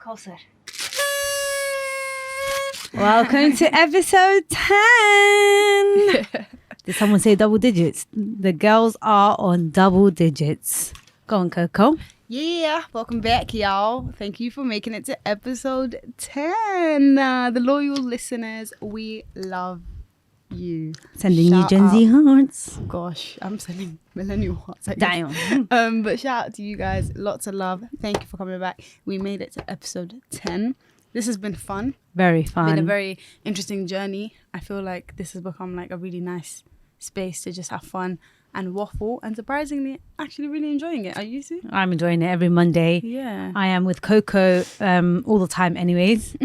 Kosar. Welcome to episode 10. Did someone say double digits? The girls are on double digits. Go on, Coco. Yeah, welcome back, y'all. Thank you for making it to episode 10. The loyal listeners, we love you. Sending Shout you Gen Z out. hearts. Gosh, I'm sending millennial hearts. I guess. Damn. But shout out to you guys. Lots of love. Thank you for coming back. We made it to episode 10. This has been fun. Very fun. Been a very interesting journey. I feel like this has become like a really nice space to just have fun and waffle, and surprisingly actually really enjoying it. Are you too? I'm enjoying it every Monday. Yeah. I am with Coco all the time anyways,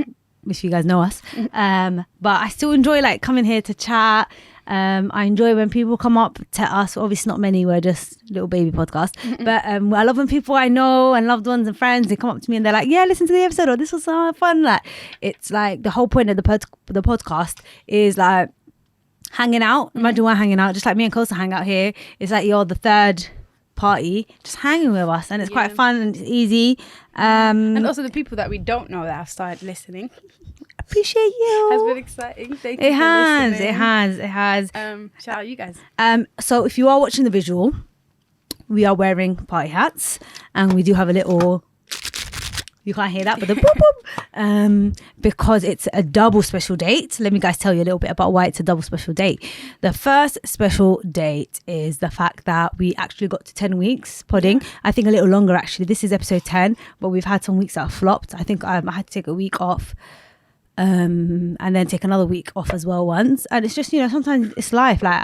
if you guys know us. But I still enjoy like coming here to chat. I enjoy when people come up to us. Obviously not many, we're just little baby podcast. But I love when people I know and loved ones and friends, they come up to me and they're like, yeah, listen to the episode, or this was so fun. Like, it's like the whole point of the podcast is like hanging out. Imagine we're hanging out, just like me and Kosar hang out here. It's like you're the third party just hanging with us, and it's quite fun and it's easy. And also the people that we don't know that have started listening. Appreciate you. Has been exciting. Thank you. It has. Shout out you guys. So if you are watching the visual, we are wearing party hats, and we do have a little, you can't hear that, but the boop boop, because it's a double special date. Let me guys tell you a little bit about why it's a double special date. The first special date is the fact that we actually got to 10 weeks podding. I think a little longer actually. This is episode 10, but we've had some weeks that have flopped. I think I had to take a week off, and then take another week off as well once. And it's just, you know, sometimes it's life. Like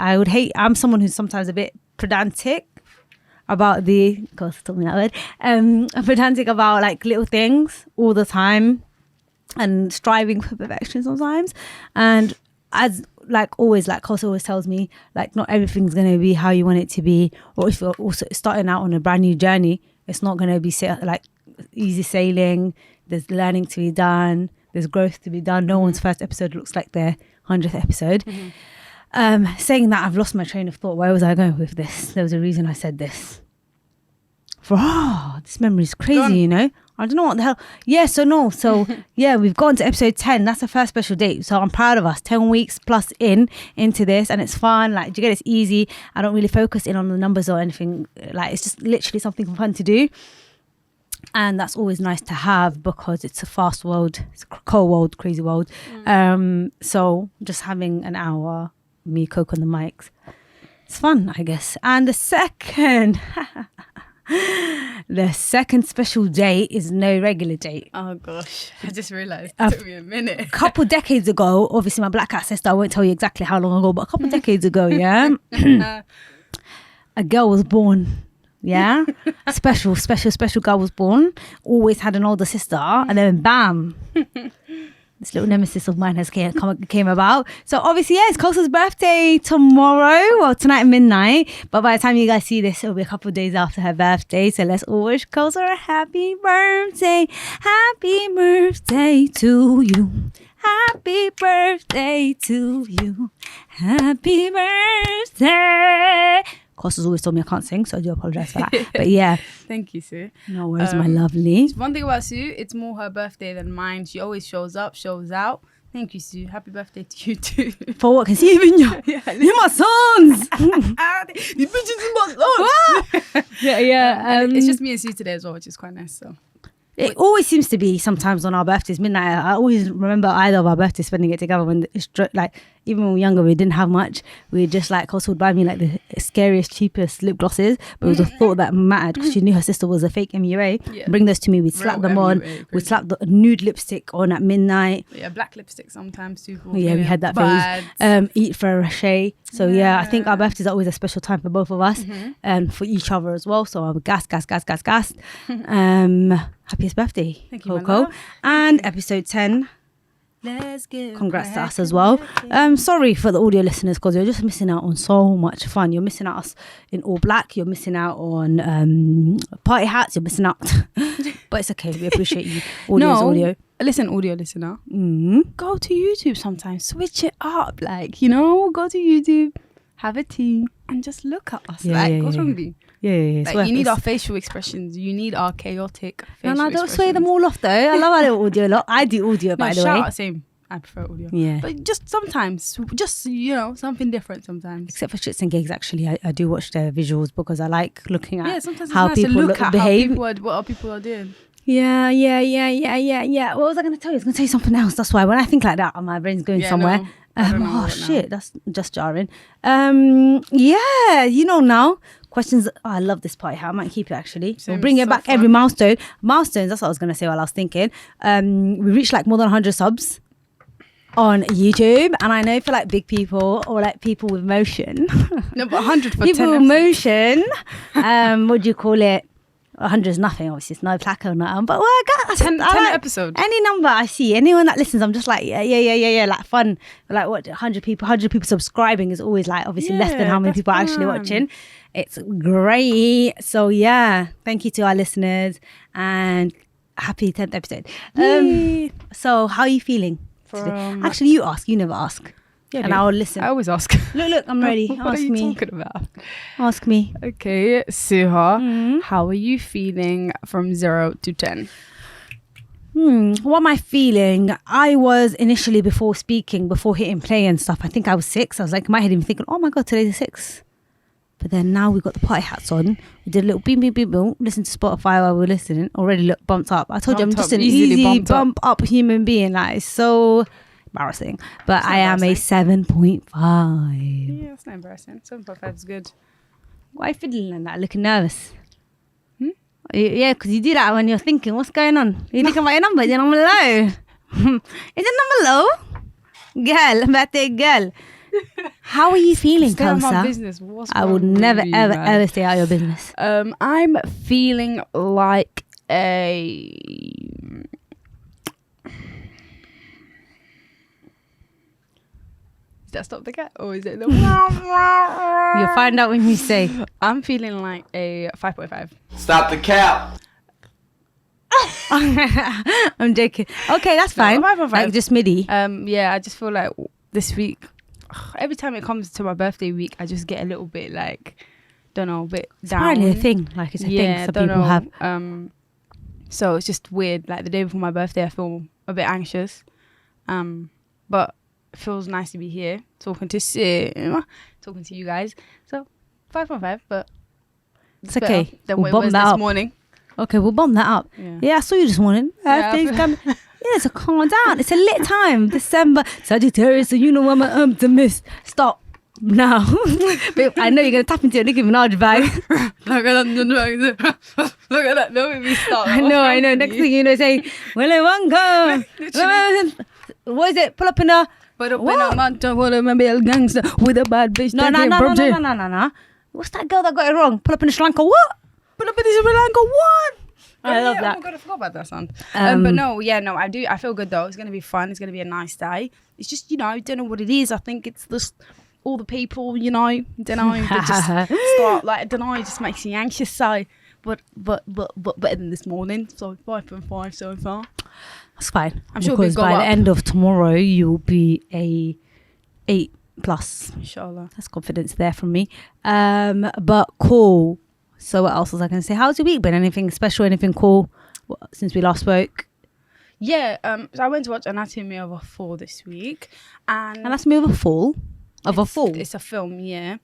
I'm someone who's sometimes a bit pedantic about of course told me that word, I'm pedantic about like little things all the time and striving for perfection sometimes. And as like always, like Kosar always tells me, like not everything's going to be how you want it to be, or if you're also starting out on a brand new journey, it's not going to be like easy sailing. There's learning to be done, there's growth to be done. No one's first episode looks like their 100th episode. Saying that, I've lost my train of thought. Where was I going with this? There was a reason I said this. This memory is crazy, you know. I don't know what the hell. So yeah, we've gone to episode 10. That's the first special date. So I'm proud of us. 10 weeks plus into this, and it's fun. Like, do you get it's easy? I don't really focus in on the numbers or anything. Like, it's just literally something fun to do. And that's always nice to have because it's a fast world, it's a cold world, crazy world. So just having an hour, me, Coke on the mics, it's fun, I guess. And the second special date is no regular date. Oh gosh, I just realised it took me a minute. A couple decades ago, obviously my black cat sister, I won't tell you exactly how long ago, but a couple decades ago, yeah, a girl was born. Yeah, special girl was born. Always had an older sister, and then bam, this little nemesis of mine has came about. So obviously, yeah, it's Kosar's birthday tomorrow. Well, tonight at midnight. But by the time you guys see this, it'll be a couple of days after her birthday. So let's all wish Kosar a happy birthday. Happy birthday to you. Happy birthday to you. Happy birthday. Kosar's always told me I can't sing, so I do apologise for that. But yeah. Thank you, Sue. No worries, my lovely. One thing about Sue, it's more her birthday than mine. She always shows up, shows out. Thank you, Sue. Happy birthday to you too. For what? Can see even you? You're my sons. You bitches in my sons. Yeah. It's just me and Sue today as well, which is quite nice. So it always seems to be sometimes on our birthdays, midnight. I always remember either of our birthdays spending it together when it's like, even when we were younger, we didn't have much. We just like, Kosar would buy me like the scariest, cheapest lip glosses, but it was a thought that mattered because she knew her sister was a fake MUA. Yeah. Bring those to me, we'd slap them on. We'd slap the nude lipstick on at midnight. Yeah, black lipstick sometimes too. Yeah, we had that phase. Eat Ferrero Rocher. So yeah, I think our birthdays are always a special time for both of us and for each other as well. So I'm gassed. Happiest birthday, Thank Coco. You, and episode 10. Let's get congrats to us as well. Sorry for the audio listeners because you're just missing out on so much fun. You're missing out us in all black. You're missing out on party hats. You're missing out. But it's okay. We appreciate you. Audio. Listen, audio listener. Go to YouTube sometimes. Switch it up. Like, go to YouTube. Have a tea. and just look at us. Yeah, like, yeah, what's yeah. wrong with you? Yeah. Like, you need our facial expressions. You need our chaotic facial No, don't expressions. sway them all off though. I love our little audio lot. I do audio, by the way. Shout, same. I prefer audio. Yeah. But just sometimes, something different sometimes. Except for shits and gigs, actually, I do watch the visuals because I like looking at Sometimes it's how nice to people look at behave. what people are doing. Yeah. What was I going to tell you? I was going to tell you something else. That's why when I think like that, my brain's going somewhere. No, I don't know Oh what shit, that's just jarring. Now questions. I love this party hat. I might keep it actually. We'll bring it back every milestone. Milestones. That's what I was going to say while I was thinking. We reached like more than 100 subs on YouTube, and I know for like big people or like people with motion. No, but 100 for people 10 with episodes. motion. What do you call it? 100 is nothing, obviously. It's no plaque or nothing. But well, I got 10 episodes. Any number I see, anyone that listens, I'm just like, yeah, like fun. Like what, 100 people subscribing is always like obviously less than how many people are actually watching. It's great. So yeah, thank you to our listeners and happy 10th episode. So how are you feeling today? Actually, you ask. You never ask. Yeah, and I'll listen. I always ask. Look, I'm ready. What Ask are you me. talking about? Ask me. Okay, Suha, how are you feeling from 0 to 10? What am I feeling? I was initially before hitting play and stuff, I think I was 6. I was like in my head even thinking, oh my God, today's the 6th. But then now we've got the party hats on. We did a little beam, listen to Spotify while we were listening. Already look bumped up. I told you I'm just an easy bump up human being. Like, it's so embarrassing. But I am a 7.5. Yeah, that's not embarrassing. 7.5 is good. Why are you feeling like that? Looking nervous? Yeah, because you do that when you're thinking, what's going on? You're thinking about your number. Your number low. Is your number low? Girl, birthday girl. How are you feeling, Stay out of my Kosar? business. What's I wrong would with never, you, ever, man? ever stay out of your business. I'm feeling like a... Is that stop the cat? Or is it the... You'll find out when you say. I'm feeling like a 5.5. Stop the cap. I'm joking. Okay, that's fine. 5.5. Like just midi. Yeah, I just feel like this week, every time it comes to my birthday week, I just get a little bit like, don't know, a bit down. Apparently a thing. Like it's a thing some people have. So it's just weird. Like the day before my birthday, I feel a bit anxious. But it feels nice to be here, talking to you guys. So 5.5, but It's okay. Then We'll what it bump was that this up. morning. Okay, we'll bump that up. Yeah, I saw you this morning. Birthday's coming. Yeah, so calm down. It's a lit time. December, Sagittarius, so you know I'm an optimist. Stop now. Babe, I know you're going to tap into your Nicki Minaj bag. Look at that. Don't make me stop. I know. Next thing you know, saying, Willy Wonka. What is it? Pull up in a... But up in a mountain, what am I be a gangster with a bad bitch? No. What's that girl that got it wrong? Pull up in a Sri Lanka. What? Pull up in Sri Lanka. What? I love that. Oh my God, I forgot about that sound. But no, I feel good though. It's going to be fun. It's going to be a nice day. It's just, I don't know what it is. I think it's just all the people, don't know, they just start like, it just makes me anxious. So, but better than this morning. So 5.5 so far. That's fine. I'm sure because we'll go by up. the end of tomorrow, you'll be a 8+. Inshallah. That's confidence there from me. But cool. So what else was I going to say? How's your week been? Anything special? Anything cool since we last spoke? Yeah. So I went to watch Anatomy of a Fall this week, and Anatomy of a Fall. It's a film. Yeah.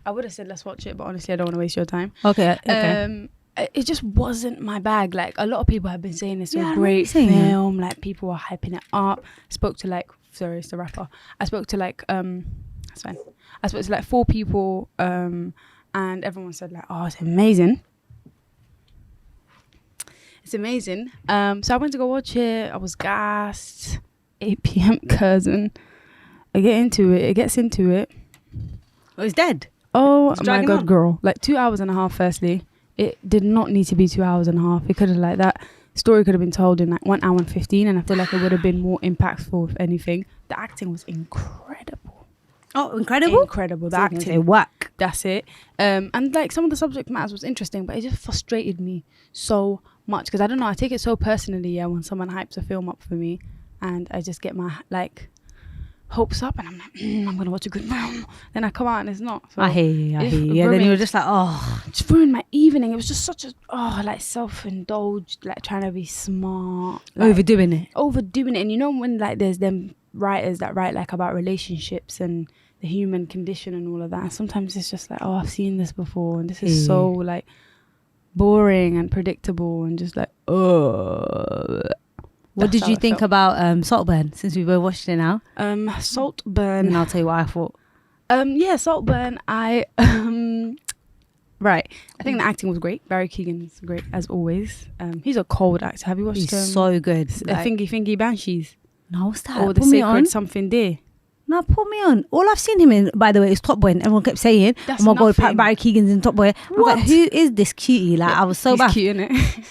I would have said let's watch it, but honestly, I don't want to waste your time. Okay. It just wasn't my bag. Like a lot of people have been saying it's a Yeah, great I'm saying film. Like people are hyping it up. Sorry, it's the rapper. I spoke to that's fine. I spoke to 4 people, and everyone said like, oh, it's amazing. It's amazing. So I went to go watch it. I was gassed. 8 p.m. cousin. It gets into it. Oh, it's dead. Oh It's my dragging God, on. girl. Like 2 hours and a half, firstly. It did not need to be 2 hours and a half. It could have that story could have been told in 1 hour and 15, and I feel like it would have been more impactful if anything. The acting was incredible. Oh, incredible. Incredible. The So acting. say whack. That's it. And some of the subject matters was interesting, but it just frustrated me so much because I don't know, I take it so personally, when someone hypes a film up for me and I just get my hopes up, and I'm like, I'm gonna watch a good film. Then I come out and it's not. So I hear you. Yeah, then you were just like, oh, just ruined my evening. It was just such a like self-indulged, like trying to be smart, like, overdoing it. And you know when like there's them writers that write like about relationships and the human condition and all of that. Sometimes it's just like, oh, I've seen this before, and this is so like boring and predictable, and just like, oh. What did you think about Saltburn, since we were watching it now? Saltburn. And I'll tell you what I thought. Yeah, Saltburn. Right. I think the acting was great. Barry Keoghan's great as always. He's a cold actor. Have you watched? He's so good. Thingy Banshees. No, what's that? Or The Sacred Something There. No, put me on. All I've seen him in, by the way, is Top Boy, and everyone kept saying, That's "Oh my god, nothing. Barry Keoghan's in Top Boy." I'm like, who is this cutie? Like, I was so bad. Cute, innit?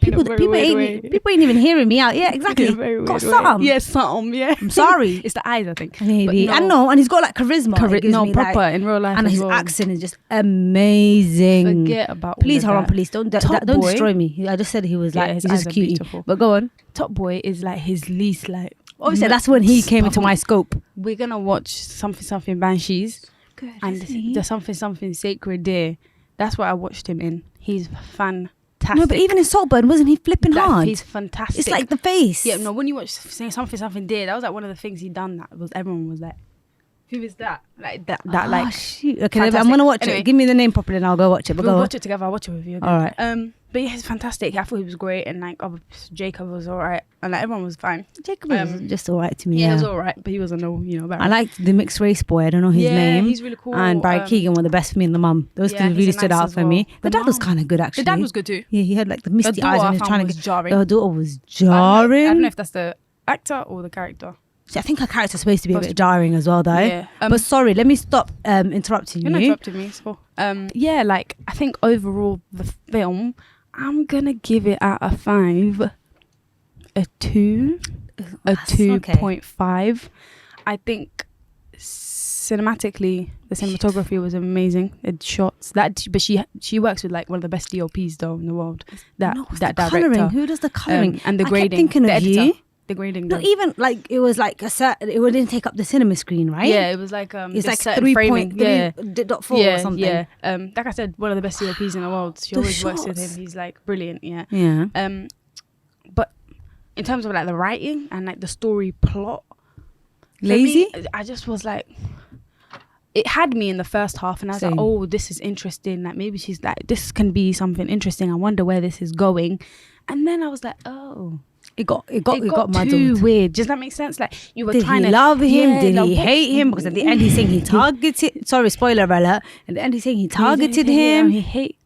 People ain't even hearing me out. Yeah, exactly. Got something. Yeah, something. Yeah. I'm sorry. It's the eyes, I think. Maybe. No. I know, and he's got like charisma. No, proper in real life. And his accent is just amazing. Forget about. Please, hold on, please don't Boy, destroy me. I just said he was like, his he's eyes just are cutie. beautiful. But go on. Top Boy is like his least like. Obviously, that's when he came into my scope. We're gonna watch something Banshees. Good. And the something Sacred Deer. That's what I watched him in. He's fantastic. No, but even in Saltburn, wasn't he flipping hard? He's fantastic. It's like the face. Yeah, no, when you watch something Deer, that was like one of the things he done that was everyone was like, who is that? Like that like shoot. Okay, fantastic. I'm gonna watch Anyway, it. Give me the name properly and I'll go watch it. But we'll go watch it together. I'll watch it with you again. All right. But yeah, he's fantastic. I thought he was great, and like Jacob was alright, and like everyone was fine. Jacob was just alright to me. Yeah, Yeah, he was alright, but he wasn't I liked the mixed race boy. I don't know his name. He's really cool. And Barry Keoghan were the best for me and the mum. Those two really stood out for me. The dad was kind of good actually. The dad was good too. Yeah, he had like the misty eyes when he was trying to get. Jarring. Her daughter was jarring. I don't know if that's the actor or the character. See, I think her character's supposed to be a bit jarring as well, though. Yeah. But sorry, let me stop interrupting you. You're not interrupting me. So, yeah, like I think overall the film, I'm gonna give it out of 5, a 2, a 2.5. I think cinematically the cinematography was amazing. It shots that, but she works with like one of the best DOPs though in the world. That director. Colouring? Who does the colouring? And the grading. I kept thinking of you. The grading. Not even like it was like it wouldn't take up the cinema screen, right? Yeah, it was like it's like 3.4 or something. Yeah, like I said, one of the best DOPs in the world. She always works with him. He's like brilliant. Yeah. Yeah. But in terms of like the writing and like the story plot, lazy. Me, I just was like, it had me in the first half, and I was like, oh, this is interesting. Like maybe she's like, this can be something interesting. I wonder where this is going. And then I was like, oh. It got muddled. Too weird. Does that make sense? Like you were did trying he to love him? Yeah, did he hate him? Because at the end he's saying he targeted. Sorry, spoiler alert. At the end he's saying he targeted him.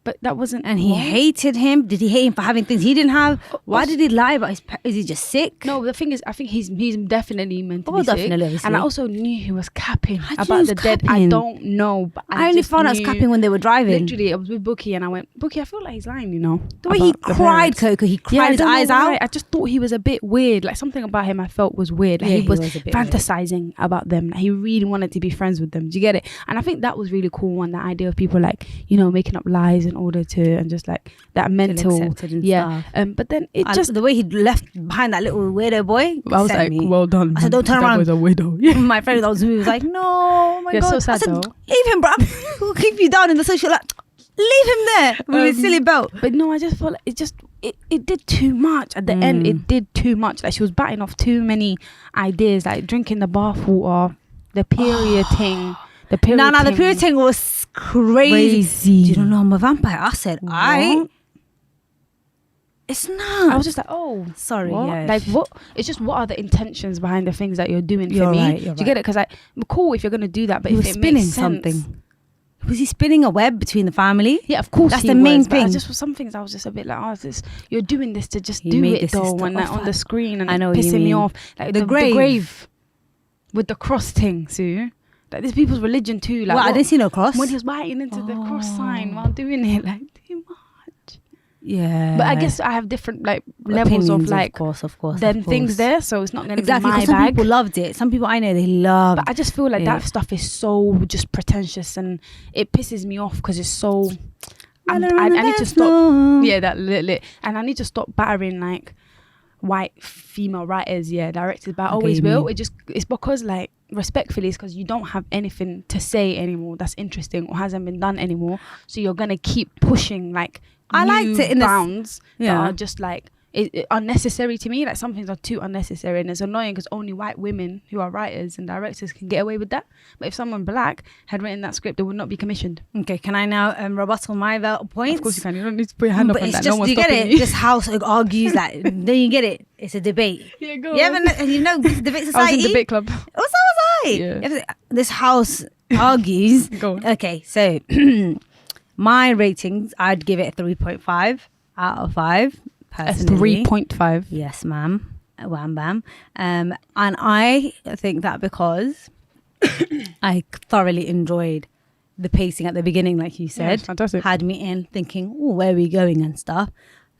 But that wasn't. And he hated him. Did he hate him for having things he didn't have? Why did he lie about his? Is he just sick? No, the thing is, I think he's definitely mentally sick. Definitely, obviously. And I also knew he was capping about the dead. I don't know, but I only found out he was capping when they were driving. Literally, I was with Bookie and I went, Bookie, I feel like he's lying. You know, the way he cried, Coco. He cried his eyes out. I just thought he was a bit weird. Like something about him, I felt was weird. Like he was fantasizing about them. Like he really wanted to be friends with them. Do you get it? And I think that was really cool. One, that idea of people like making up lies in order to, and just like that mental, stuff. But then it just the way he left behind that little weirdo boy. I was like, well done. I said, don't turn around. That was a widow. Yeah. My friend that was with me was like, no, oh my god. So sad, I said, though. leave him, bro. We'll keep you down in the social. Like, leave him there with his silly belt. But no, I just felt like it did too much at the end. It did too much. Like she was batting off too many ideas, like drinking the bath water, the period thing. The period thing was crazy. You don't know I'm a vampire. I said, it's not. I was just like, oh, sorry. What? Yeah. Like what? It's just, what are the intentions behind the things that you're doing for me? Right, do you get it? Because like, cool if you're gonna do that, but he if was it spinning makes something. Sense, was he spinning a web between the family? Yeah, of course. That's the main thing. Just for some things, I was just a bit like, you're doing this to just do it though, when like on the screen, and I know pissing me off. Like the grave with the cross thing, Sue. Like this people's religion too. Like, I didn't see no cross when he was biting into the cross sign while doing it. Like too much. Yeah. But I guess I have different like levels of like, of course, then things there, so it's not going to be my bag. Some people loved it. Some people I know they loved. But I just feel like that stuff is so just pretentious, and it pisses me off because it's so. I need to stop. Yeah, that lit, and I need to stop battering like white female writers. Yeah, directors, but I always will. It's because like respectfully, it's because you don't have anything to say anymore that's interesting or hasn't been done anymore. So you're gonna keep pushing like I liked it in bounds this, that are just like unnecessary to me. Like some things are too unnecessary, and it's annoying because only white women who are writers and directors can get away with that. But if someone black had written that script, it would not be commissioned. Okay, can I now rebuttal my points? Of course you can. You don't need to put your hand up on that. Just, no one's you get stopping it? you. This house argues like, then you get it. It's a debate. Yeah, go You on. haven't, you know, debate society. I was in debate club. Oh, so was I. Yeah. This house argues. Go on. Okay, so my ratings, I'd give it a 3.5 out of 5. A Personally. 3.5. Yes, ma'am. Wham bam. And I think that because I thoroughly enjoyed the pacing at the beginning, like you said. Yeah, fantastic. Had me in thinking, oh, where are we going and stuff.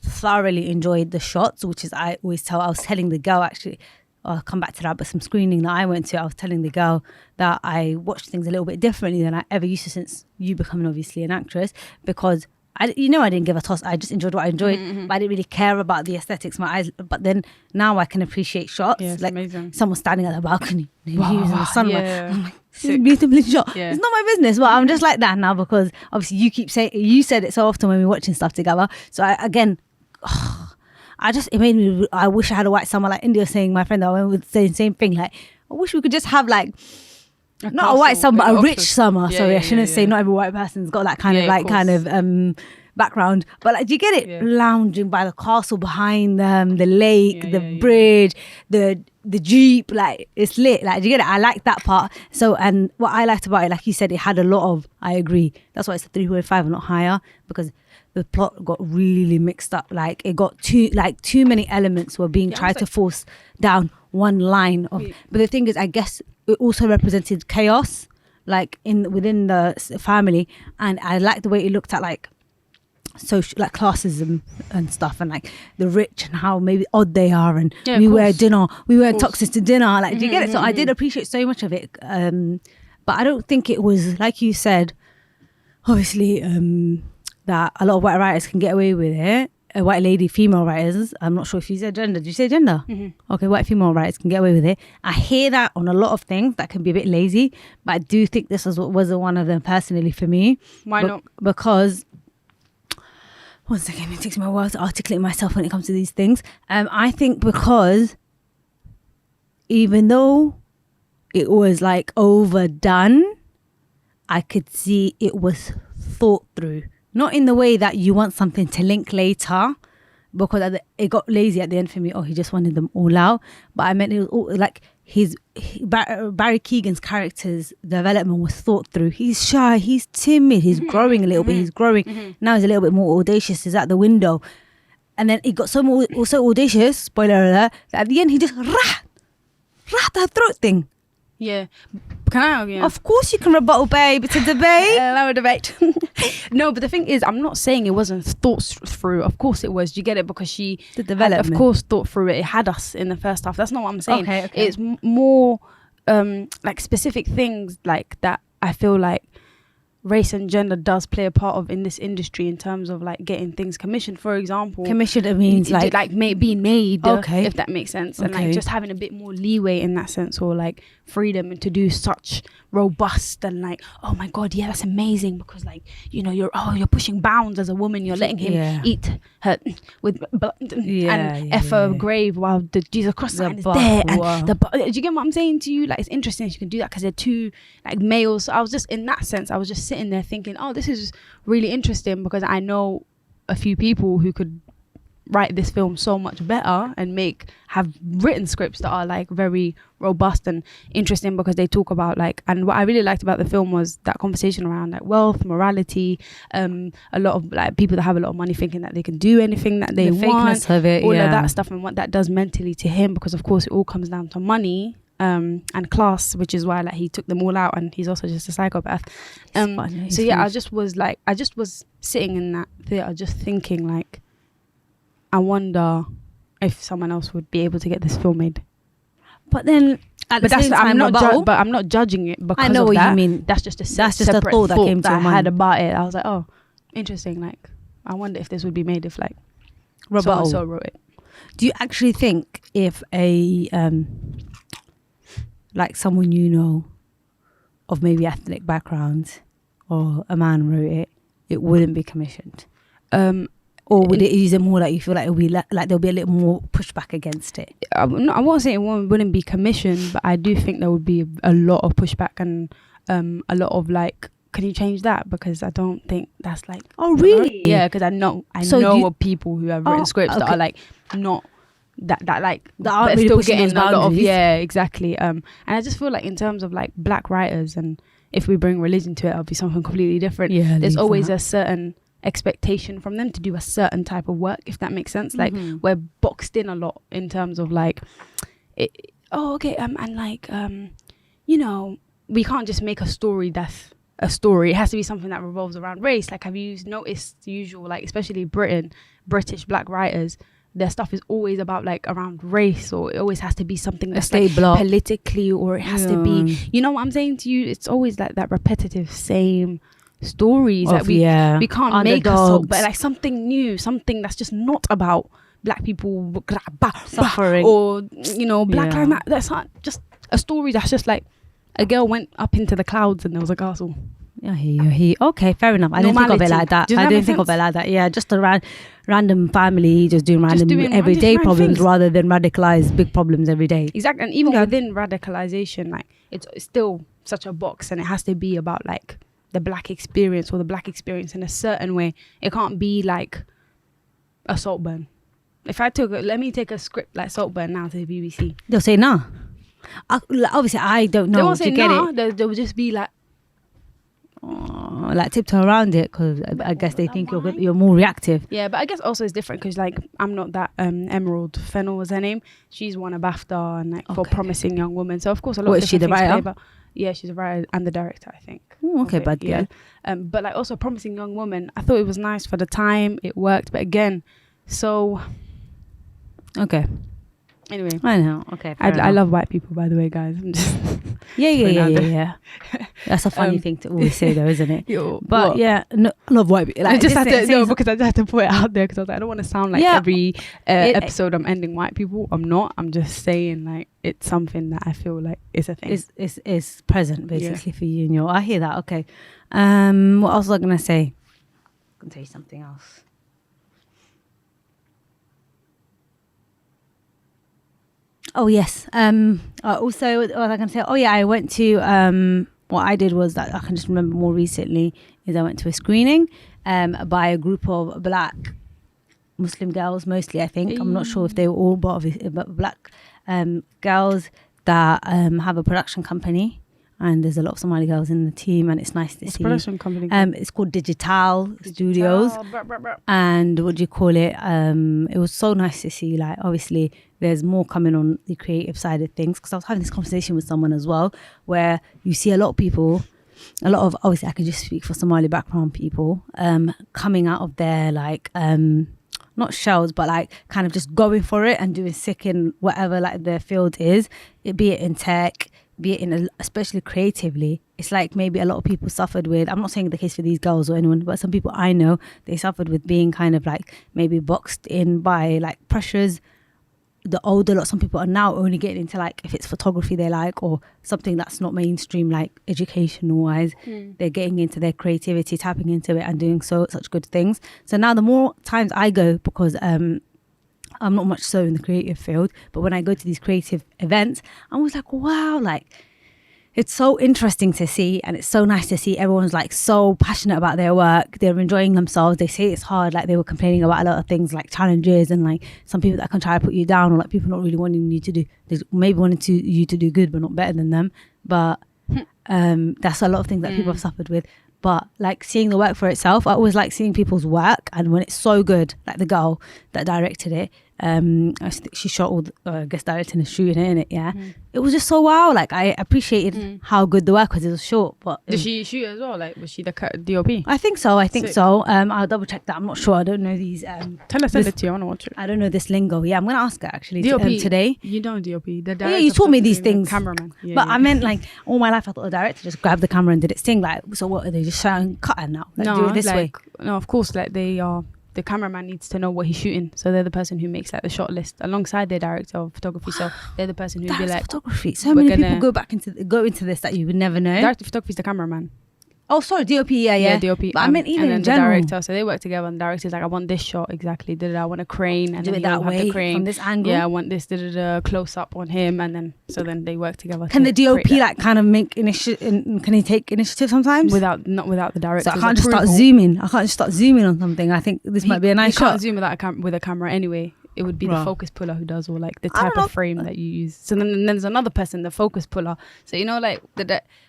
Thoroughly enjoyed the shots, which is I was telling the girl actually, I'll come back to that, but some screening that I went to, I was telling the girl that I watched things a little bit differently than I ever used to since you becoming obviously an actress, because I didn't give a toss. I just enjoyed what I enjoyed, but I didn't really care about the aesthetics. My eyes, but then now I can appreciate shots. Yeah, it's like amazing. someone standing at the balcony, using the sunlight. Yeah. I'm like, this is beautifully shot. Yeah. It's not my business, but I'm just like that now because obviously you keep saying, you said it so often when we're watching stuff together. So it made me. I wish I had a white summer like India saying. My friend that I went with saying the same thing. Like, I wish we could just have like. Not a white summer, but a rich summer. Yeah, Sorry, I shouldn't say not every white person's got that kind of background. But like, do you get it? Yeah. Lounging by the castle behind them, the lake, Yeah, bridge, the Jeep, like it's lit. Like, do you get it? I like that part. So, and what I liked about it, like you said, it had a lot of, I agree. That's why it's a 3.5 and not higher, because the plot got really mixed up. Like it got too many elements were being tried to force down one line of. But the thing is, I guess it also represented chaos, like within the family, and I liked the way it looked at like social, like classism and stuff, and like the rich and how maybe odd they are, and we wear tuxes to dinner. Like, do you get it? So I did appreciate so much of it, but I don't think it was like you said. Obviously, that a lot of white writers can get away with it. White lady, female writers. I'm not sure if you said gender. Did you say gender? Mm-hmm. Okay, white female writers can get away with it. I hear that on a lot of things that can be a bit lazy, but I do think this was one of them personally for me. Why not? Because one second, it takes me a while to articulate myself when it comes to these things. I think because even though it was like overdone, I could see it was thought through. Not in the way that you want something to link later, because it got lazy at the end for me. Oh, he just wanted them all out. But I meant it was all, like Barry Keoghan's character's development was thought through. He's shy, he's timid, he's growing a little bit, he's growing. Now he's a little bit more audacious, he's at the window. And then he got so audacious, spoiler alert, that at the end he just that throat thing. Yeah. Can I argue? Of course you can rebuttal, babe. It's a debate. Allow a debate. No, but the thing is, I'm not saying it wasn't thought through. Of course it was. You get it? Because the development, of course, thought through it. It had us in the first half. That's not what I'm saying. Okay. It's more like specific things like that. I feel like race and gender does play a part of in this industry in terms of like getting things commissioned. For example, commissioned, it means like being made, okay, if that makes sense, and like just having a bit more leeway in that sense, or like freedom to do such robust and like, oh my god, yeah, that's amazing, because like, you know, you're pushing bounds as a woman, you're letting him eat her with a grave while the Jesus cross sign is there, and do you get what I'm saying to you? Like, it's interesting she can do that because they're two like males. So I was just, in that sense, I was just sitting there thinking, oh, this is really interesting, because I know a few people who could write this film so much better and have written scripts that are like very robust and interesting, because they talk about like, and what I really liked about the film was that conversation around like wealth, morality, a lot of like people that have a lot of money thinking that they can do anything that they want, fakeness of it, all of that stuff, and what that does mentally to him, because of course it all comes down to money and class, which is why like he took them all out, and he's also just a psychopath. So yeah, I just was sitting in that theater just thinking like, I wonder if someone else would be able to get this film made. But then I'm not judging it because I know of what that. you mean. That's just a thought that came to I mind. had about it. I was like, oh, interesting. Like, I wonder if this would be made if like so wrote it. Do you actually think if a like someone you know of maybe ethnic background or a man wrote it, it wouldn't be commissioned? Or would it use it more like you feel like it'll be like there'll be a little more pushback against it? I won't say it wouldn't be commissioned, but I do think there would be a lot of pushback and a lot of like, can you change that? Because I don't think that's like... Oh, really? Yeah, because I know of people who have written scripts that are like not... that like that aren't but really still pushing getting those a lot of boundaries. exactly and I just feel like in terms of like black writers, and if we bring religion to it, it'll be something completely different. There's always a certain expectation from them to do a certain type of work, if that makes sense. Like we're boxed in a lot in terms of like and like you know, we can't just make a story that's a story. It has to be something that revolves around race. Like, have you noticed the usual, like especially British black writers, their stuff is always about like around race, or it always has to be something that's like politically, or it has to be, you know what I'm saying to you, it's always like that repetitive same stories that we can't make a song, but like something new, something that's just not about black people suffering, or you know, black lives matter. That's not just a story that's just like a girl went up into the clouds and there was a castle. Okay, fair enough. I didn't think of it like that. I didn't think of it like that. Yeah, just a random family just doing random everyday problems rather than radicalized big problems every day. Exactly. And even within radicalization, like it's still such a box, and it has to be about like the black experience, or the black experience in a certain way. It can't be like a Saltburn. If I let me take a script like Saltburn now to the BBC, they'll say nah. Obviously I don't know. They won't say nah. They'll just be like tiptoe around it, because I guess they think you're more reactive. Yeah, but I guess also it's different because like I'm not that Emerald Fennell was her name. She's won a BAFTA and like for Promising Young Woman. So of course a lot of is she the writer? Yeah, she's a writer and the director, I think. Okay, but but like also Promising Young Woman, I thought it was nice for the time, it worked, but again, so okay. Anyway, I know. Okay, I love white people, by the way, guys. I'm just yeah. That's a funny thing to always say, though, isn't it? But what? yeah, no, I love white people. Like, I just had to because I just had to put it out there, because I was like, I don't want to sound like every episode I'm ending white people. I'm not. I'm just saying like it's something that I feel like is a thing. It's present basically for you and your. I hear that. Okay. What else was I gonna say? I'm gonna tell you something else. Oh yes. Also, what was I going to say? Oh yeah, I went to. What I did was that I can just remember more recently is I went to a screening, by a group of black Muslim girls, mostly. I think I'm not sure if they were all, but black girls that have a production company. And there's a lot of Somali girls in the team, and it's nice to see. Production company? It's called Digital Studios. And what do you call it? It was so nice to see. Like, obviously, there's more coming on the creative side of things. Because I was having this conversation with someone as well, where you see a lot of people, obviously, I can just speak for Somali background people, coming out of their like not shells, but like kind of just going for it and doing sick in whatever like their field is, be it in tech, be it in especially creatively. It's like maybe a lot of people suffered with, I'm not saying the case for these girls or anyone, but some people I know, they suffered with being kind of like maybe boxed in by like pressures. The older lot, some people are now only getting into like, if it's photography they like, or something that's not mainstream like educational wise, they're getting into their creativity, tapping into it and doing such good things. So now the more times I go, because I'm not much so in the creative field, but when I go to these creative events, I'm always like, wow, like it's so interesting to see, and it's so nice to see everyone's like so passionate about their work. They're enjoying themselves. They say it's hard, like they were complaining about a lot of things like challenges and like some people that can try to put you down, or like people not really wanting you to do, maybe wanting you to do good but not better than them. But that's a lot of things that people have suffered with. But like seeing the work for itself, I always like seeing people's work, and when it's so good, like the girl that directed it, she shot all the guest directing and shooting it in it. It was just so wow. Like I appreciated how good the work was. It was short, but did she shoot as well? Like was she the DOP? I think so. I'll double check that. I'm not sure. I don't know these. Tell her, send it to you. I want to watch it. I don't know this lingo. Yeah, I'm gonna ask her actually DOP today. You know DOP. The director. Yeah, you taught me these things. Cameraman. But I meant like all my life I thought the director just grabbed the camera and did it sing. Like, so what are they just shouting cut and now? Like, do it this way? No, of course, like they are the cameraman needs to know what he's shooting. So they're the person who makes like the shot list alongside their director of photography. So they're the person who'd be like, photography. So many people go into this that you would never know. Director of photography is the cameraman. Oh, sorry, DOP, yeah. DOP. But I meant even and then in general. the director, so they work together, and the director's like, I want this shot exactly. I want a crane, and do then it that he'll have way the crane from this angle. Yeah, I want this close up on him, and then they work together. Can the DOP like kind of make initiative? Can he take initiative sometimes? Not without the director. So I can't just start zooming. I can't just start zooming on something. I think this might be a nice shot. You can't zoom with a camera anyway. It would be the focus puller who does, or like the type of frame that you use. So then there's another person, the focus puller. So you know, like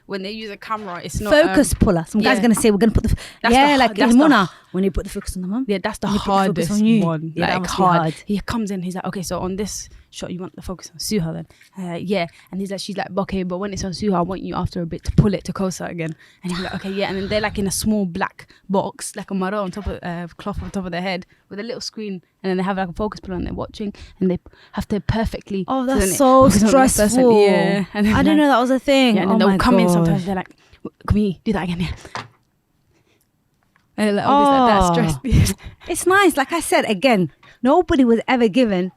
when they use a camera, it's not focus puller. Some guy's gonna say we're gonna put the when you put the focus on the mum. Yeah, that's the hardest one. Yeah, like hard. He comes in, he's like, okay, so on this shot you want the focus on Suha then? Yeah, and she's like, okay, but when it's on Suha, I want you after a bit to pull it to Kosar again. And he's like, okay, yeah, and then they're like in a small black box, like a maro on top of cloth on top of their head with a little screen, and then they have like a focus puller and they're watching, and they have to perfectly. Oh, that's so stressful. Yeah, I didn't know that was a thing. Yeah, and then they'll come in sometimes. They're like, can we do that again? Yeah. And they're like, always like that stressed. It's nice. Like I said, again, nobody was ever given.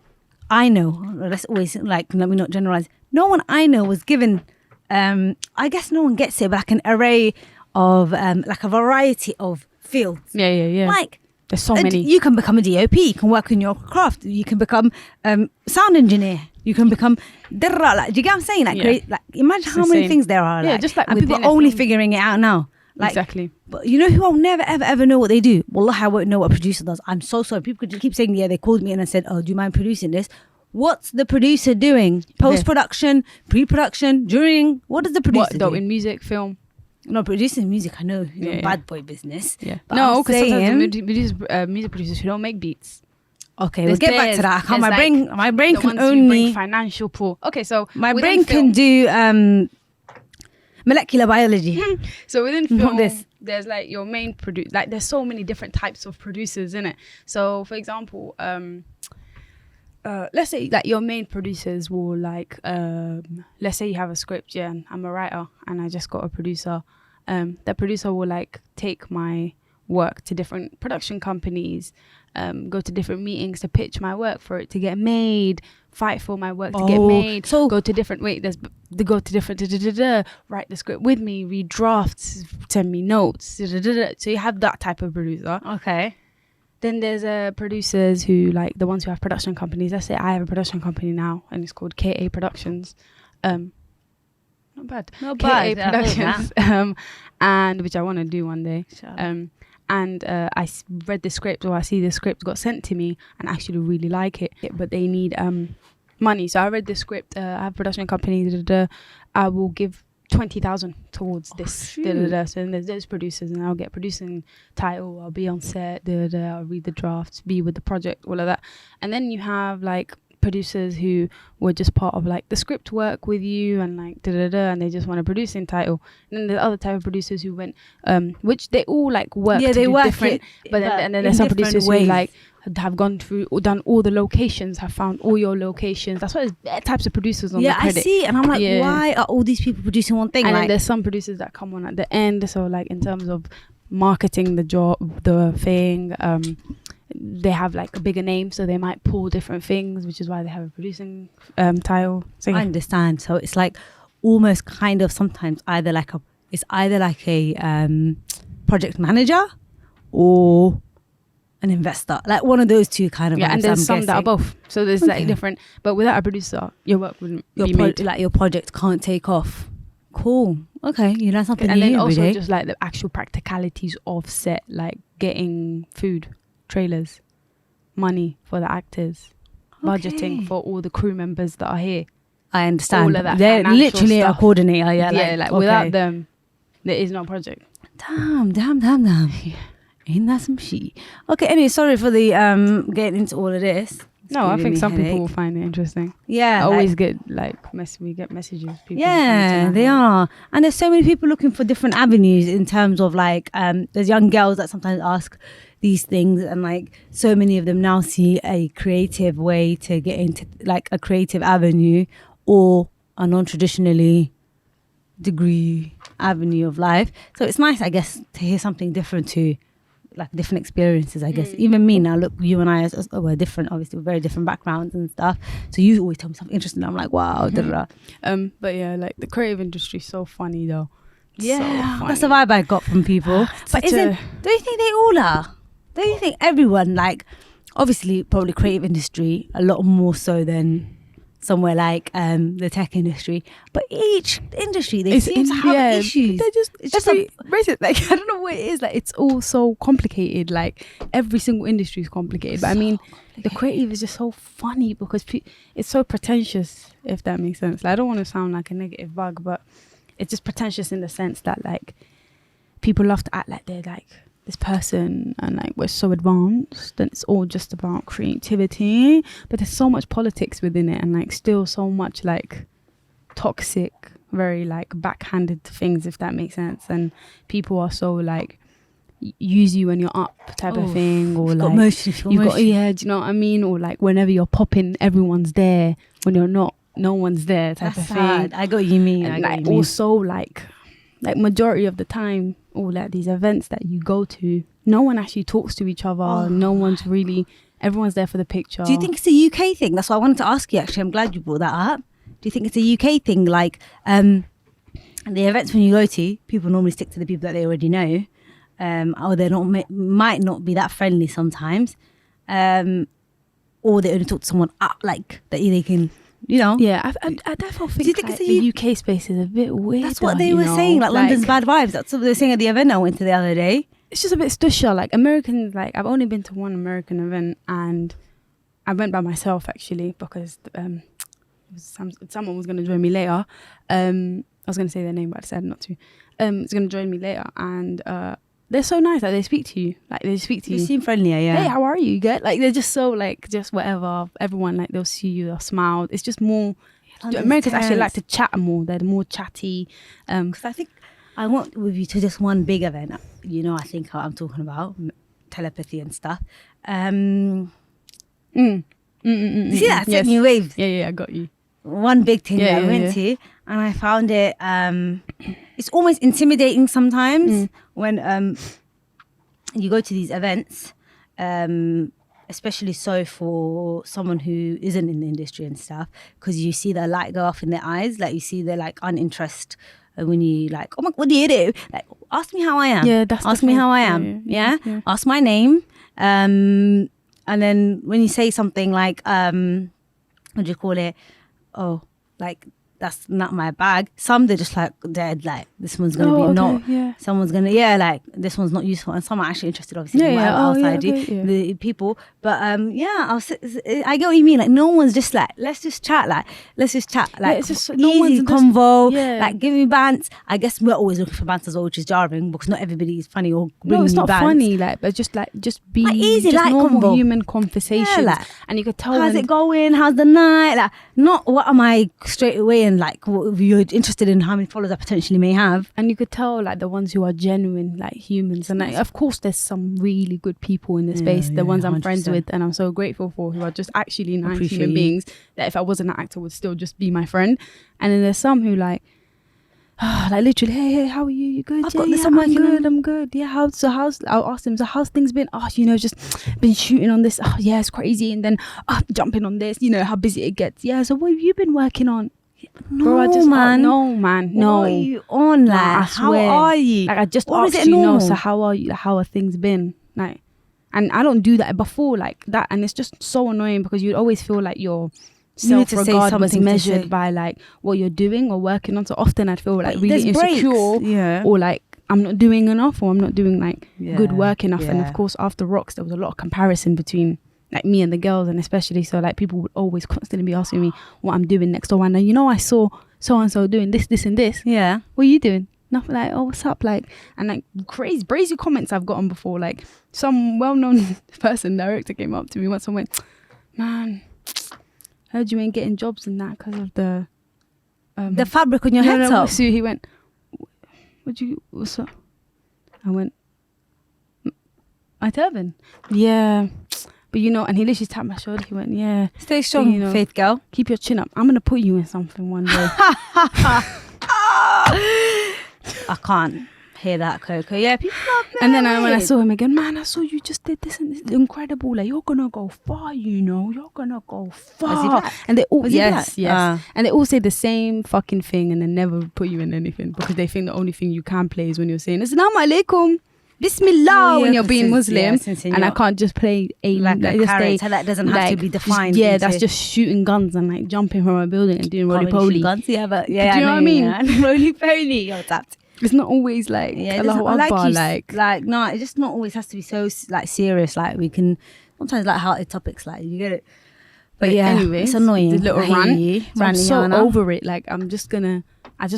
I know. Let's always let me not generalize. No one I know was given. I guess no one gets it, but like an array of like a variety of fields. Yeah. Like there's so many. You can become a DOP. You can work in your craft. You can become sound engineer. You can become like, do you get what I'm saying? Like, like imagine how many things there are. Yeah, like, just like and people are only figuring it out now. Like, exactly. But you know who I'll never ever know what they do? Wallahi, I won't know what a producer does. I'm so sorry. People could keep saying, yeah, they called me and I said, oh, do you mind producing this? What's the producer doing? Post-production, pre-production, during? What does the producer do? In music, film? No, producing music, I know, bad boy business. Yeah. No, because sometimes music producers who don't make beats. Okay, we'll get back to that. My brain can only financial pool. Okay, so my brain can do molecular biology. So within film, there's like your main producer. Like there's so many different types of producers in it. So for example, let's say that your main producers will like, let's say you have a script, and I'm a writer, and I just got a producer. The producer will like take my work to different production companies, go to different meetings to pitch my work for it to get made, fight for my work to get made. So go to different write the script with me, read drafts, send me notes. So you have that type of producer. Okay. Then there's producers who like the ones who have production companies. Let's say I have a production company now, and it's called KA Productions. Not bad. KA Productions. And which I want to do one day. Sure. And I read the script, or I see the script got sent to me, and actually really like it, but they need money. So I read the script. I have a production company. I will give 20,000 towards this. So then there's those producers, and I'll get producing title. I'll be on set. I'll read the drafts, be with the project, all of that. And then you have like producers who were just part of like the script work with you, and like and they just want a producing title. And then there's other type of producers who went which they all like work to do different, but then there's some producers who like have gone through or done all the locations, have found all your locations. That's why there's types of producers on the credit. I see, and I'm like, why are all these people producing one thing? And then there's some producers that come on at the end, so like in terms of marketing the job, the thing, they have like a bigger name, so they might pull different things, which is why they have a producing title. So, I understand. So it's like almost kind of sometimes either like a project manager or an investor, like one of those two kind of. Yeah, and there's some that are both. So there's like different, but without a producer, your work wouldn't be made. Like your project can't take off. Cool. Okay, you learn something new every day. And then also day. just like the actual practicalities of set, like getting food, trailers, money for the actors, budgeting for all the crew members that are here. I understand. All of that. They're literally a coordinator. Without them, there is no project. Damn. Yeah. Ain't that some shit? Okay, anyway, sorry for the getting into all of this. No, I think some people will find it interesting. Yeah. I always get we get messages. People they are. And there's so many people looking for different avenues in terms of like, there's young girls that sometimes ask these things, and like so many of them now see a creative way to get into like a creative avenue or a non-traditionally degree avenue of life. So it's nice, I guess, to hear something different to like different experiences, I guess. Even me now, look, you and I we're different, obviously, we're very different backgrounds and stuff. So you always tell me something interesting. I'm like, wow, But yeah, like the creative industry is so funny though. Yeah, so that's the vibe I got from people. But don't you think they all are? Don't you think everyone, like, obviously probably creative industry a lot more so than somewhere like the tech industry, but each industry they seem to have issues. It's just like I don't know what it is. Like it's all so complicated. Like every single industry is complicated. But I mean, the creative is just so funny because it's so pretentious. If that makes sense. Like, I don't want to sound like a negative bug, but it's just pretentious in the sense that like people love to act like they're like this person and like we're so advanced and it's all just about creativity, but there's so much politics within it and like still so much like toxic, very like backhanded things, if that makes sense. And people are so like use you when you're up type of thing, or like you've got, yeah, do you know what I mean? Or like whenever you're popping, everyone's there. When you're not, no one's there type of thing. I got what you mean. And like also like majority of the time, all like these events that you go to, no one actually talks to each other. No one's really, everyone's there for the picture. Do you think it's a UK thing? That's what I wanted to ask you actually. I'm glad you brought that up. Do you think it's a UK thing? Like the events when you go to, people normally stick to the people that they already know, or they might not be that friendly sometimes, or they only talk to someone up like that they can, you know. Yeah, I definitely think, do you think like the UK space is a bit weird. That's what they were saying, like London's bad vibes. That's what they were saying at the event I went to the other day. It's just a bit stusher. Like Americans, like I've only been to one American event and I went by myself actually because someone was going to join me later. I was going to say their name, but I decided not to. It's going to join me later, and they're so nice. Like they speak to you. Like they speak to you. They seem friendlier. Yeah. Hey, how are you? Good. Like they're just so like just whatever. Everyone like they'll see you. They'll smile. It's just more. Americans actually like to chat more. They're more chatty. Because I think I went with you to just one big event. You know, I think I'm talking about telepathy and stuff. You see that? Sent me waves. Yeah, I got you. One big thing that I went to, and I found it it's almost intimidating sometimes when you go to these events, especially so for someone who isn't in the industry and stuff, because you see the light go off in their eyes, like you see their like uninterest when you like, oh my, what do you do? Like, ask me how I am. Yeah, that's ask me how I am. Yeah. Ask my name. And then when you say something like, what do you call it? Oh, like that's not my bag. Some they're just like dead, like this one's gonna someone's gonna like this one's not useful, and some are actually interested obviously in whatever else I do, the people. But I get what you mean. Like no one's just like let's just chat, like it's just easy convo, like give me bants. I guess we're always looking for bants as well, which is jarring because not everybody is funny or it's not funny, like but just be like easy, just like normal convo. Human conversation, like, and you could tell how's it going, how's the night, like not what am I straight away and like what you're interested in, how many followers I potentially may have. And you could tell like the ones who are genuine like humans, and like, of course there's some really good people in the space, the ones I'm 100%. Friends with and I'm so grateful for, who are just actually nice human beings that if I wasn't an actor would still just be my friend. And then there's some who like literally, hey, how are you? You good? I've got this. I'm good. Yeah, how's I'll ask them, so how's things been? Oh, just been shooting on this. Oh yeah, it's crazy. And then jumping on this, how busy it gets. Yeah, so what have you been working on? No, bro, man. No. What are you on? Like, how are you? Like I just asked you, no, so how are you? Like, how are things been? Like, and I don't do that before like that, and it's just so annoying because you'd always feel like your self-regard was measured by like what you're doing or working on. So often I'd feel like really insecure, or like I'm not doing enough, or I'm not doing like good work enough. And of course after Rocks there was a lot of comparison between like me and the girls, and especially so like people would always constantly be asking me what I'm doing next door. And I saw so and so doing this and this. Yeah, what are you doing? Nothing. Like, oh, what's up? Like, and like crazy brazy comments I've gotten before. Like some well-known director came up to me once and went, man, heard you ain't getting jobs and that because of the fabric on your head top. So he went, what's up? I went, my turban. Yeah. But and he literally tapped my shoulder. He went, yeah. Stay strong, Faith girl. Keep your chin up. I'm going to put you in something one day. I can't. Hear that, Coco? Yeah, people are married. And then when I saw him again, man, I saw you just did this and this is incredible. Like, you're gonna go far, you know. You're gonna go far. Was he black? And they all Was he yes. black? And they all say the same fucking thing and they never put you in anything because they think the only thing you can play is when you're saying Assalamu alaikum, Bismillah, when you're being Muslim, and I can't just play a character that doesn't have to be defined. That's just shooting guns and like jumping from a building and doing roly poly. Guns, yeah, but do you know what I mean? Roly poly, you're tapped. It's not always like Allahu Akbar, like no, it just not always has to be so like serious. Like we can sometimes like hearted topics, like you get it. But yeah, anyway, it's annoying. The little rant. I'm so Rihanna. over it. Like I just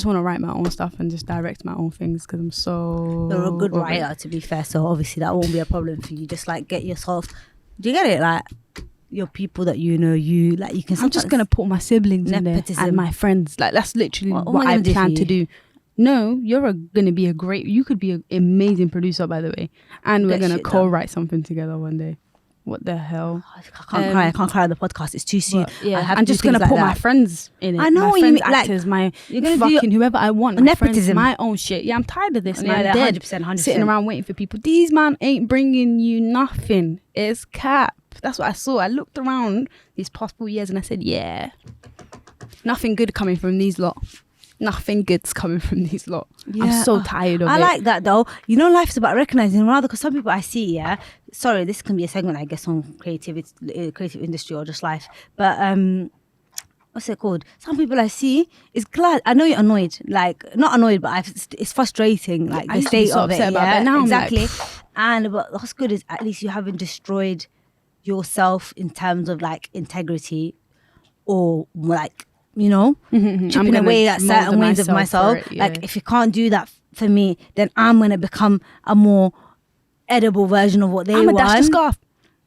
want to write my own stuff and just direct my own things because I'm so. You're a good writer, to be fair. So obviously that won't be a problem for you. Just like get yourself. Do you get it? Like your people that you know, you like you can. I'm just gonna put my siblings in there and my friends. Like that's literally what I plan to do. No, you're gonna be you could be an amazing producer, by the way, and we're gonna co-write something together one day. What the hell? I can't cry on the podcast. It's too soon. I'm just gonna put my friends in it. I know my what friends, you mean. actors, my fucking whoever I want. Nepotism, my own shit. Yeah, I'm tired of this. And I'm dead 100%. Sitting around waiting for people. These man ain't bringing you nothing. It's cap. That's what I saw. I looked around these past 4 years and I said, yeah, nothing good coming from these lot. Nothing good's coming from these lot. Yeah. I'm so tired of it. I like that though. You know, life's about recognizing rather, because some people I see, sorry, this can be a segment I guess on creative industry or just life, but what's it called? Some people I see is glad. I know you're annoyed, like not annoyed, but it's frustrating, like the state of it. But now exactly. But what's good is at least you haven't destroyed yourself in terms of like integrity or like, you know, chipping away at certain ways of myself. Like if you can't do that for me, then I'm gonna become a more edible version of what they want. I'm a dash the scarf.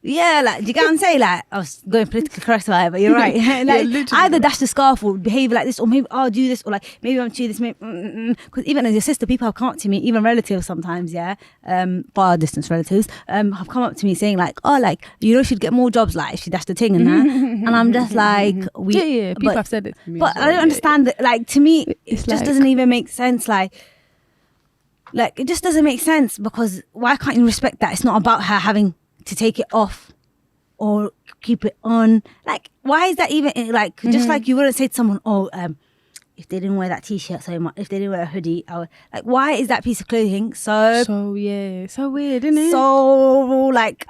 Yeah, like, do you get what I'm saying? Like, I was going politically correct about it, but you're right. Like, either dash the scarf or behave like this, or maybe I'll do this, or like, maybe I'm do this, because even as your sister, people have come up to me, even relatives sometimes, far distance relatives, have come up to me saying like, oh, like, you know, she'd get more jobs, like, if she dashed the thing and that. And I'm just like, people have said it to me. But I don't understand that, like, to me, it just doesn't even make sense, like, it just doesn't make sense, because why can't you respect that? It's not about her having to take it off or keep it on. Like, why is that even, like, just like you wouldn't say to someone, oh, if they didn't wear that t-shirt so much, if they didn't wear a hoodie, like, why is that piece of clothing so weird, isn't it? So like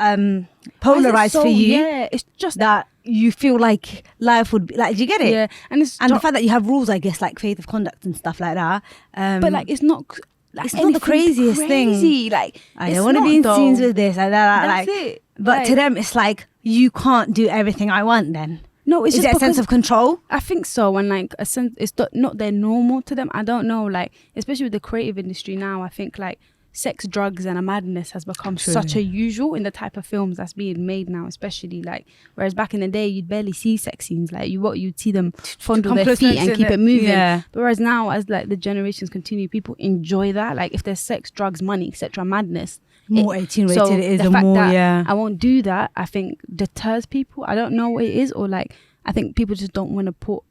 polarized for you? Yeah, it's just that you feel like life would be like, do you get it? Yeah, and the fact that you have rules, I guess, like faith of conduct and stuff like that. But like, it's not. Like, it's not the craziest thing. Like, I don't want to be in scenes with this. That's it. But to them, it's like, you can't do everything I want then. No, it's just a sense of control. I think so. And like a sense, it's not their normal to them. I don't know. Like, especially with the creative industry now, I think like sex, drugs and a madness has become such a usual in the type of films that's being made now, especially like, whereas back in the day you'd barely see sex scenes, like you'd see them fondle their feet and keep it moving. But whereas now, as like the generations continue, people enjoy that. Like if there's sex, drugs, money, etc., madness, more 18 rated it is, the fact more that I won't do that, I think deters people. I don't know what it is, or like I think people just don't want to put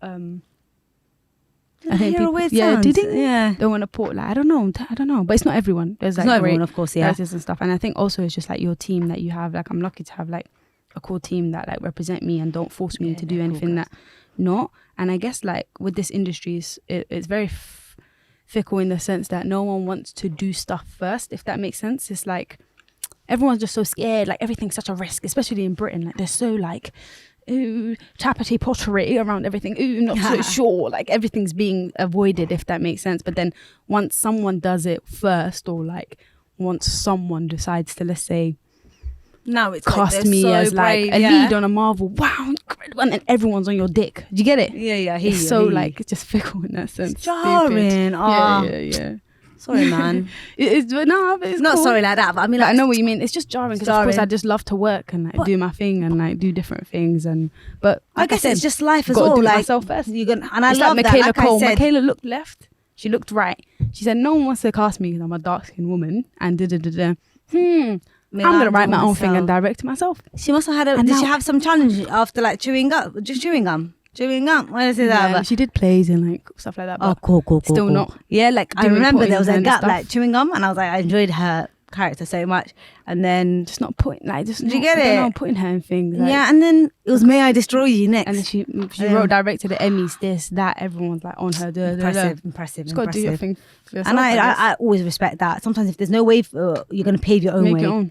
I think people, don't want to put like I don't know, but it's not everyone. There's like not everyone, of course, writers and stuff, and I think also it's just like your team that you have. Like I'm lucky to have like a cool team that like represent me and don't force me to do anything that not. And I guess like with this industry, it's very fickle in the sense that no one wants to do stuff first, if that makes sense. It's like everyone's just so scared. Like everything's such a risk, especially in Britain. Like they're so like, ooh, tappity pottery around everything. Ooh, not so sure. Like everything's being avoided, if that makes sense. But then once someone does it first, or like once someone decides to, let's say, now it's cast like me so as brave, like a lead on a Marvel. Wow, incredible. And then everyone's on your dick. Do you get it? Yeah. It's so like, it's just fickle in that sense. It's jarring. Yeah. Sorry, man. It's not cool. Sorry like that, but I mean, like, I know what you mean. It's just jarring because of course I just love to work and like do my thing and like do different things, but I guess it's just life as well. Got to do like myself first. And I love like Michaela that. Cole. Michaela looked left. She looked right. She said, "No one wants to cast me because I'm a dark-skinned woman." And I'm gonna write my own thing and direct it myself. She must have had did she have some challenge after like chewing gum? Just chewing gum? chewing gum. Why did I say that? Yeah, But she did plays and like stuff like that. But cool. Still not. Yeah, like I doing remember there was a pointing gap and like chewing gum, and I was like, I enjoyed her character so much, and then just not putting like just. Did you not, get I don't it? know, putting her in things. Like, yeah, and then it was May I Destroy You next, and then she wrote directed the Emmys, this, that. Everyone's like on her. Impressive. Just gotta do your thing for yourself, And I always respect that. Sometimes if there's no way, you're gonna pave your own make way. your own.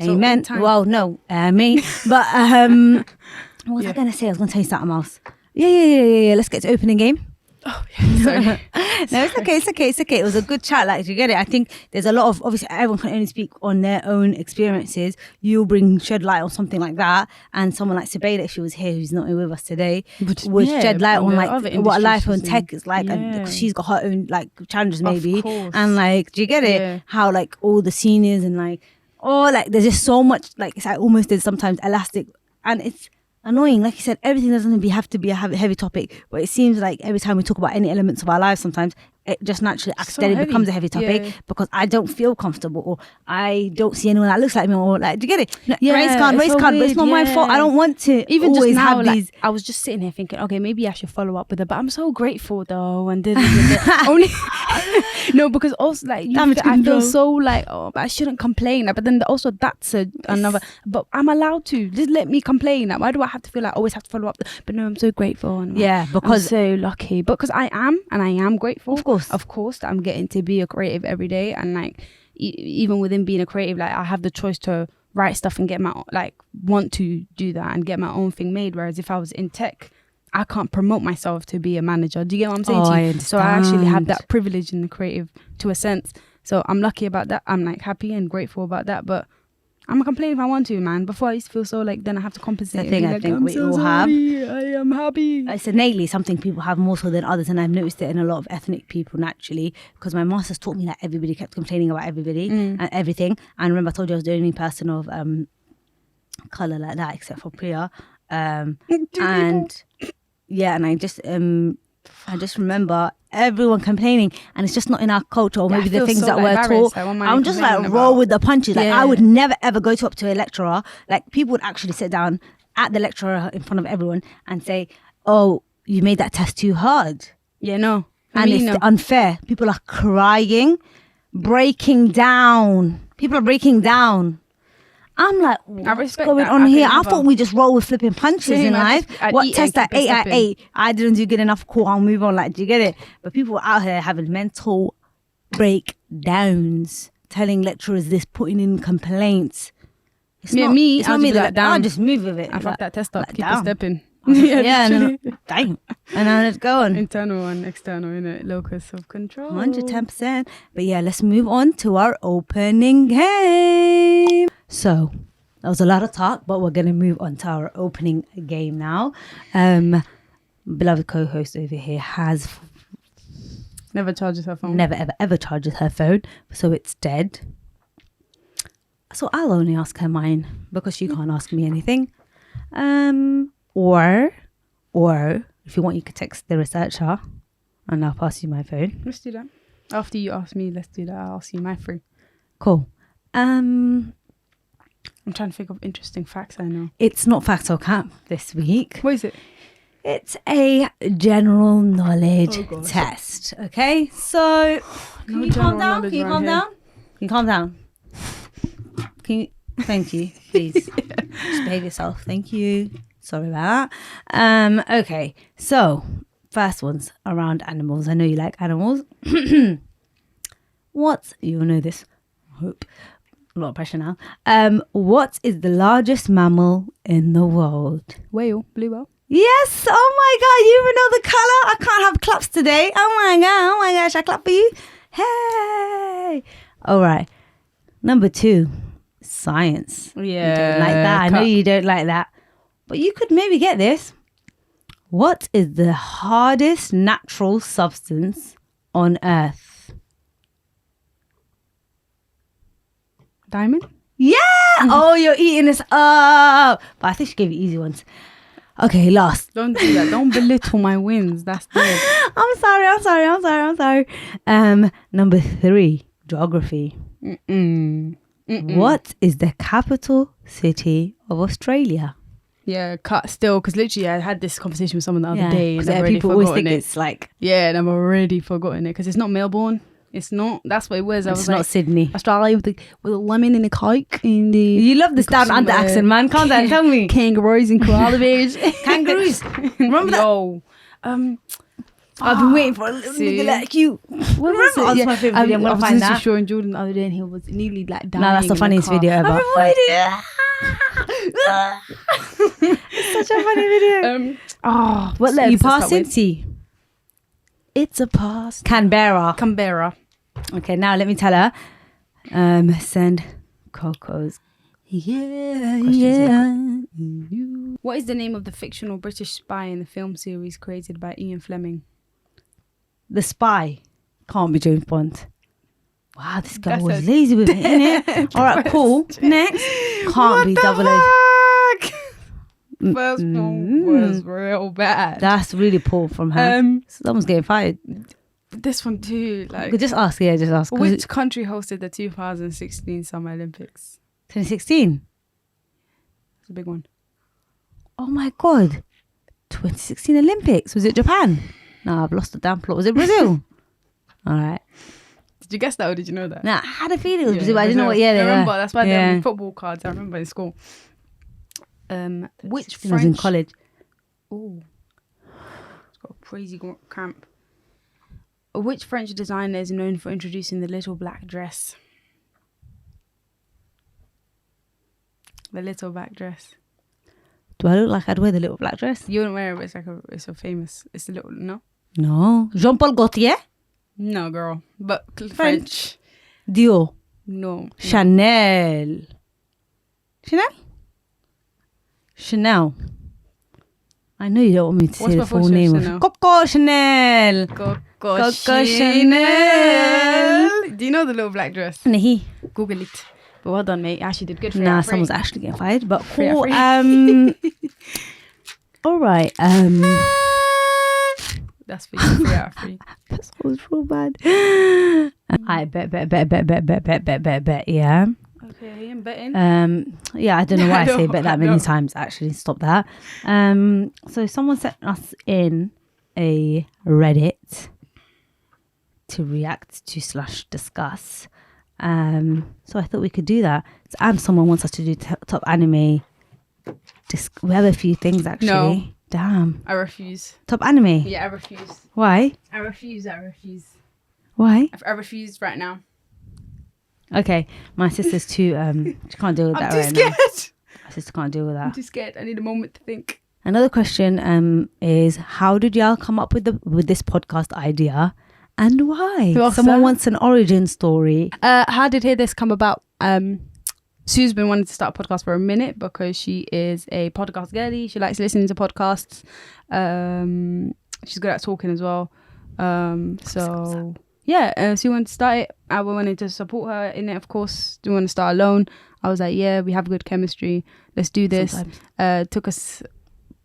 Amen. So, well, no, me. But what was I gonna say? I was gonna tell you something else. Yeah. Let's get to opening game. Oh, yeah, sorry. No, it's okay. It was a good chat. Like, you get it? I think there's a lot of, obviously, everyone can only speak on their own experiences. You'll shed light on something like that. And someone like Sabeda, if she was here, who's not here with us today, would shed light on like what life on tech is like. And she's got her own like challenges maybe. And like, do you get it? Yeah. How like all the seniors and like, like there's just so much, like it's like almost there's sometimes elastic, and it's annoying. Like you said, everything doesn't have to be a heavy topic, but it seems like every time we talk about any elements of our lives, sometimes it just naturally accidentally becomes a heavy topic because I don't feel comfortable, or I don't see anyone that looks like me, or like, do you get it? Race card, but it's not my fault. I don't want to even always just now, have like, these. I was just sitting here thinking, okay, maybe I should follow up with her, but I'm so grateful though, and only no, because also like I feel so like, but I shouldn't complain, but then also that's another, but I'm allowed to just let me complain. Like, why do I have to feel like I always have to follow up? But no, I'm so grateful, and because I'm so lucky, because I am grateful, of course that I'm getting to be a creative every day, and like even within being a creative, like I have the choice to write stuff and get my want to do that and get my own thing made, whereas if I was in tech, I can't promote myself to be a manager. Do you get what I'm saying to you? I understand. So I actually have that privilege in the creative to a sense, so I'm lucky about that. I'm like happy and grateful about that, but I'm gonna complain if I want to, man. Before I used to feel so like, then I have to compensate. The thing I think we all have. I am happy. It's innately something people have more so than others, and I've noticed it in a lot of ethnic people naturally, because my masters taught me that everybody kept complaining about everybody and everything. And remember, I told you I was the only person of colour like that, except for Priya. And I just remember everyone complaining, and it's just not in our culture, or maybe the things that we're taught. I'm just like roll with the punches. Like I would never ever go up to a lecturer. Like people would actually sit down at the lecturer in front of everyone and say, "Oh, you made that test too hard." Yeah, no, and it's unfair. People are crying, breaking down. People are breaking down. I'm like, what's going on here? I thought we just roll with flipping punches in life. What test at 8 at 8? I didn't do good enough. Cool, I'll move on. Like, do you get it? But people out here having mental breakdowns, telling lecturers this, putting in complaints. It's not me that down. I'll just move with it. I fuck that test up. Keep it stepping. Damn. And now let's go on. Internal and external, innit? Locus of control. 110%. But yeah, let's move on to our opening game. So that was a lot of talk, but we're going to move on to our opening game now. Beloved co-host over here has never charges her phone. Never ever charges her phone, so it's dead. So I'll only ask her mine because she can't ask me anything. Or if you want, you could text the researcher and I'll pass you my phone. Let's do that. After you ask me, let's do that. I'll ask you my free. Cool. I'm trying to think of interesting facts I know. It's not Fact or Cap this week. What is it? It's a general knowledge test. Okay, so can you calm down? Can you calm down? Can you calm down? Thank you, please. Just behave yourself. Thank you. Sorry about that. Okay, so first one's around animals. I know you like animals. You'll know this. I hope. A lot of pressure now. What is the largest mammal in the world? Whale. Blue whale. Yes. Oh my God. You even know the colour? I can't have claps today. Oh my God. Oh my gosh. I clap for you. Hey. All right. Number 2. Science. Yeah. You don't like that. I know you don't like that. But you could maybe get this. What is the hardest natural substance on Earth? Diamond? Yeah! Oh, you're eating this up. But I think she gave you easy ones. Okay, last. Don't do that. Don't belittle my wins. That's good. I'm sorry. Number 3, geography. What is the capital city of Australia? Yeah, cut still, because literally I had this conversation with someone the other day, and I've already people always forgotten think it. it's like, And I've already forgotten it because it's not Melbourne. It's not. That's what it was. it's not Sydney. Australia with a lemon and a coke and the. You love this down under accent, man. Can't tell me. Kangaroos and koala bears. Kangaroos. Remember that? Yo, I've been waiting for a little nigga like you. What was it? That's my favourite video. I'm going to find that. I was showing Jordan the other day, and he was nearly like dying. No, that's the funniest video ever. Such a funny video. What letter? You pass Cincy. It's a pass. Canberra. Okay, now let me tell her. Send Coco's. Yeah. What is the name of the fictional British spy in the film series created by Ian Fleming? The Spy. Can't be James Bond. Wow, this guy was lazy with it, innit? All right, cool. Next. Can't be 008. First one was real bad. That's really poor from her. Someone's getting fired. This one too. Like, just ask. Yeah, just ask. Which country hosted the 2016 Summer Olympics? 2016. It's a big one. Oh my God. 2016 Olympics. Was it Japan? No, I've lost the damn plot. Was it Brazil? All right. Did you guess that or did you know that? Nah, I had a feeling it was Brazil, but I didn't know what year they were. I remember. That's why they have football cards. I remember in school. Which French... I was in college. Oh. It's got a crazy cramp. Which French designer is known for introducing the little black dress? The little black dress. Do I look like I'd wear the little black dress? You wouldn't wear it, but it's so famous. It's a little, no? No. Jean-Paul Gaultier? No, girl. But French. Dior? No. Chanel? Chanel. I know you don't want me to say the full name of Coco Chanel. Coco Chanel. Do you know the little black dress? Nahi. Google it. But well done, mate. Actually did good for Nah, someone's actually getting fired. But cool. All right. That's for you. 3 out of 3. That was real bad. I bet. Yeah. Okay, I'm betting. Yeah, I don't know why I say bet that many times. Actually, stop that. So someone sent us in a Reddit to react to / discuss. So I thought we could do that. And someone wants us to do top anime. We have a few things actually. No. Damn. I refuse. Top anime? Yeah, I refuse. Why? I refuse. Why? I refuse right now. Okay, my sister's too, she can't deal with that right now. I'm too scared. My sister can't deal with that. I'm too scared. I need a moment to think. Another question is, how did y'all come up with this podcast idea and why? Someone wants an origin story. How did Hear This come about? Sue's been wanting to start a podcast for a minute because she is a podcast girly. She likes listening to podcasts. She's good at talking as well. So she wanted to start it. I wanted to support her in it, of course. Didn't want to start alone. I was like, yeah, we have good chemistry. Let's do this.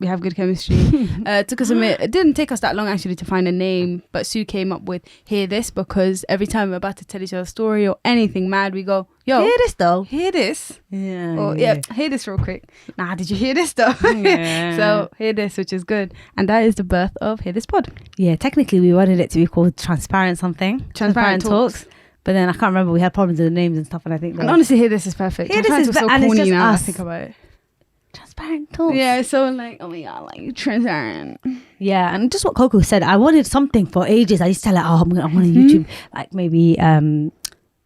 We have good chemistry. Took us a minute. It didn't take us that long actually to find a name, but Sue came up with Hear This because every time we're about to tell each other a story or anything mad, we go, yo, hear this though. Hear this. Yeah. Or hear this real quick. Nah, did you hear this though? Yeah. So Hear This, which is good. And that is the birth of Hear This Pod. Yeah, technically we wanted it to be called Transparent something. Transparent Talks. But then I can't remember, we had problems with the names and stuff, and I think and honestly, Hear This is perfect. Hear This is so and corny it's just now us. I think about it. Transparent Talks. Yeah, so like, oh my god, like transparent. Yeah, and just what Coco said, I wanted something for ages. I used to tell her, I want a YouTube, like maybe like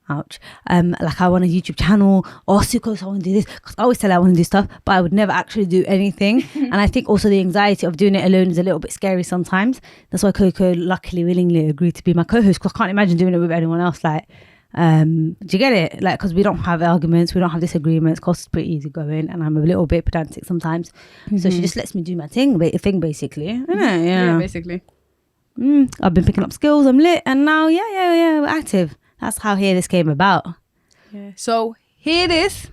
I want a YouTube channel, or Sukos, I want to do this, because I always tell her I want to do stuff, but I would never actually do anything. And I think also the anxiety of doing it alone is a little bit scary sometimes. That's why Coco luckily willingly agreed to be my co-host, because I can't imagine doing it with anyone else. Like, do you get it? Like, because we don't have arguments, we don't have disagreements. Costa's pretty easy going, and I'm a little bit pedantic sometimes. So she just lets me do my thing basically. Yeah, basically. I've been picking up skills, I'm lit, and now we're active. That's how Hear This came about. Yeah. So Hear This.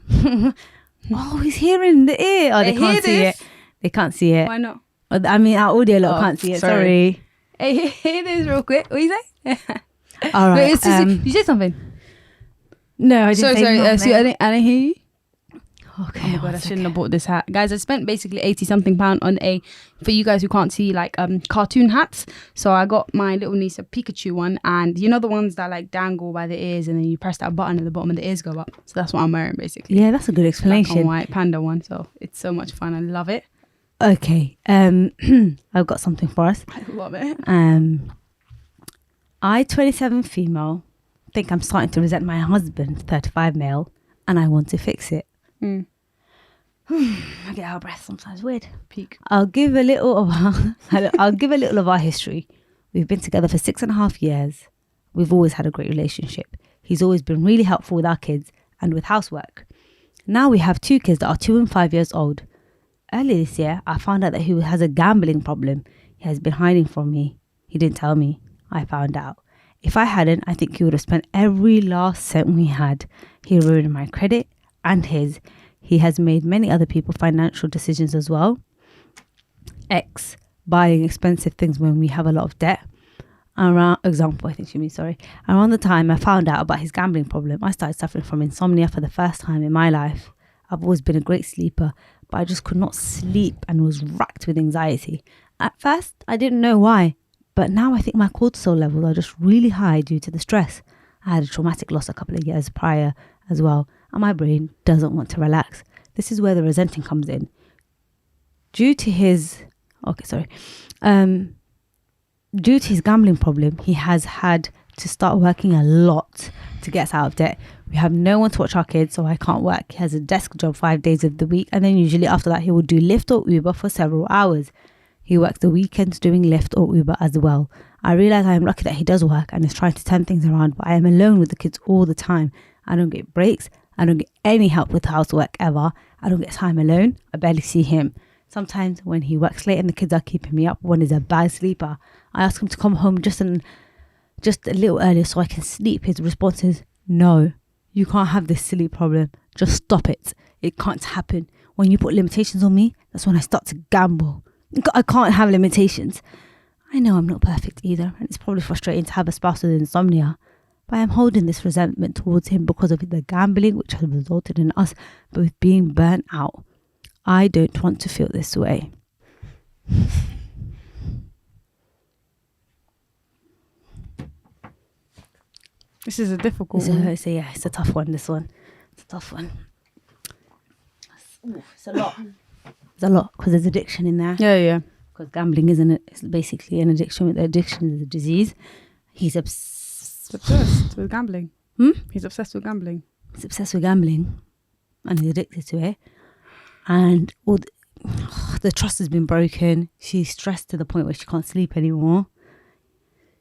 Oh, he's hearing the ear. Oh, they can't see it. They can't see it. Why not? I mean, our audio lot can't see it. Sorry. Hey, Hear This real quick. What you say? All right. Wait, you said something. No, I didn't say nothing. I didn't hear you. Okay. Oh my god, I shouldn't have bought this hat. Guys, I spent basically 80 something pound on for you guys who can't see, like cartoon hats. So I got my little niece a Pikachu one, and you know the ones that like dangle by the ears and then you press that button at the bottom and the ears go up. So that's what I'm wearing basically. Yeah, that's a good explanation. Black and white panda one. So it's so much fun. I love it. Okay. I've got something for us. I love it. I, 27 female, think I'm starting to resent my husband, 35 male, and I want to fix it. I get out of breath sometimes. Weird. Peak. I'll give a little of our history. We've been together for 6.5 years. We've always had a great relationship. He's always been really helpful with our kids and with housework. Now we have 2 kids that are 2 and 5 years old. Earlier this year, I found out that he has a gambling problem. He has been hiding from me. He didn't tell me. I found out. If I hadn't, I think he would have spent every last cent we had. He ruined my credit and his. He has made many other people financial decisions as well. X, buying expensive things when we have a lot of debt. Around the time I found out about his gambling problem, I started suffering from insomnia for the first time in my life. I've always been a great sleeper, but I just could not sleep and was racked with anxiety. At first, I didn't know why, but now I think my cortisol levels are just really high due to the stress. I had a traumatic loss a couple of years prior as well, and my brain doesn't want to relax. This is where the resenting comes in. Due to his gambling problem, he has had to start working a lot to get us out of debt. We have no one to watch our kids, so I can't work. He has a desk job 5 days of the week, and then usually after that he will do Lyft or Uber for several hours. He works the weekends doing Lyft or Uber as well. I realise I am lucky that he does work and is trying to turn things around, but I am alone with the kids all the time. I don't get breaks. I don't get any help with housework ever. I don't get time alone. I barely see him. Sometimes when he works late and the kids are keeping me up, one is a bad sleeper. I ask him to come home just a little earlier so I can sleep. His response is, no, you can't have this silly problem. Just stop it. It can't happen. When you put limitations on me, that's when I start to gamble. I can't have limitations. I know I'm not perfect either, and it's probably frustrating to have a spouse with insomnia, but I am holding this resentment towards him because of the gambling, which has resulted in us both being burnt out. I don't want to feel this way. This is a difficult one. It's a tough one, this one. It's a tough one. It's a lot. It's a lot because there's addiction in there. Yeah. Because gambling isn't it? It's basically an addiction. With addiction is a disease. He's obsessed with gambling. He's obsessed with gambling. He's obsessed with gambling, and he's addicted to it. And all the trust has been broken. She's stressed to the point where she can't sleep anymore.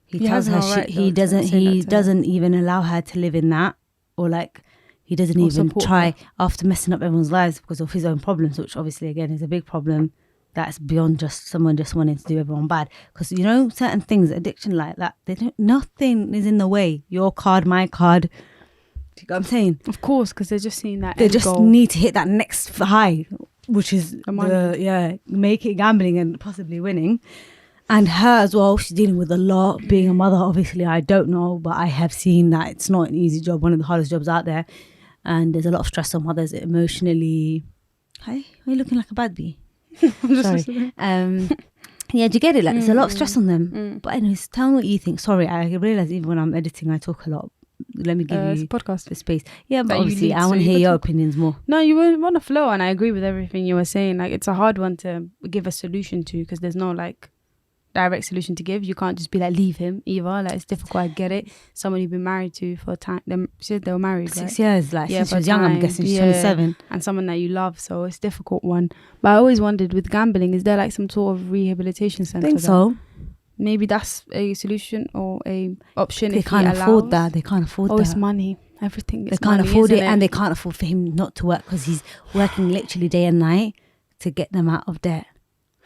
He tells her he doesn't even allow her to live in that, or like he doesn't even try after messing up everyone's lives because of his own problems, which obviously again is a big problem. That's beyond just someone just wanting to do everyone bad. Because you know certain things, addiction like that, nothing is in the way. Your card, my card. Do you know what I'm saying? Of course, because they're just seeing that. They just goal. Need to hit that next high, which is make it gambling and possibly winning. And her as well, she's dealing with a lot. Being a mother, obviously, I don't know, but I have seen that it's not an easy job, one of the hardest jobs out there. And there's a lot of stress on mothers emotionally. Hi, are you looking like a bad bee? Sorry. Yeah, do you get it? Like, there's a lot of stress on them. But anyways, tell me what you think. Sorry, I realise even when I'm editing, I talk a lot. Let me give you a podcast the space. Yeah, but obviously, I want to hear your opinions more. No, you were on a flow, and I agree with everything you were saying. Like, it's a hard one to give a solution to because there's no like direct solution to give. You can't just be like, leave him either. Like, it's difficult. I get it. Someone you've been married to for a time. She said they were married 6 years. Like, since she was young, I'm guessing she's 27. And someone that you love. So it's a difficult one. But I always wondered with gambling, is there like some sort of rehabilitation center? I think so. Maybe that's a solution or a option. They can't afford that. They can't afford that. Oh, it's money. Everything is money. They can't afford it, and they can't afford for him not to work because he's working literally day and night to get them out of debt.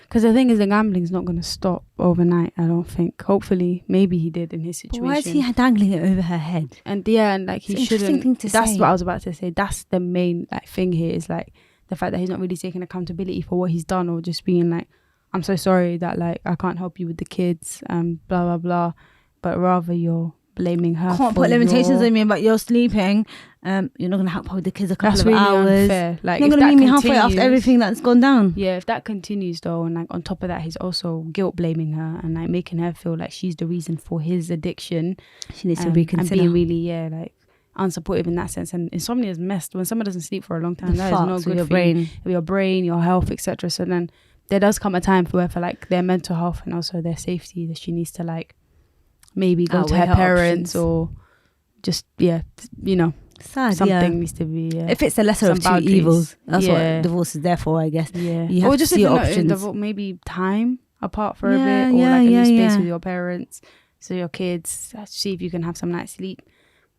Because the thing is, the gambling's not going to stop overnight, I don't think. Hopefully, maybe he did in his situation. But why is he dangling it over her head? And like he shouldn't. That's what I was about to say. That's the main thing here is like the fact that he's not really taking accountability for what he's done, or just being like, I'm so sorry that like I can't help you with the kids, blah blah blah. But rather you're blaming her. Can't put limitations on me, but you're sleeping. You're not gonna help her with the kids a couple of hours. Unfair. Like, you're not gonna meet me halfway after everything that's gone down. Yeah, if that continues though, and like on top of that, he's also guilt blaming her and like making her feel like she's the reason for his addiction. She needs to reconsider. And being really, like unsupportive in that sense. And insomnia is messed. When someone doesn't sleep for a long time, that is not good for your brain, your health, etc. So then there does come a time for like their mental health and also their safety that she needs to like maybe go to her parents or just sad, something needs to be if it's the lesser of two evils, that's what divorce is there for, I guess. You have or just to see options. Maybe time apart for a bit, or like a new space with your parents, so your kids, see if you can have some night's sleep.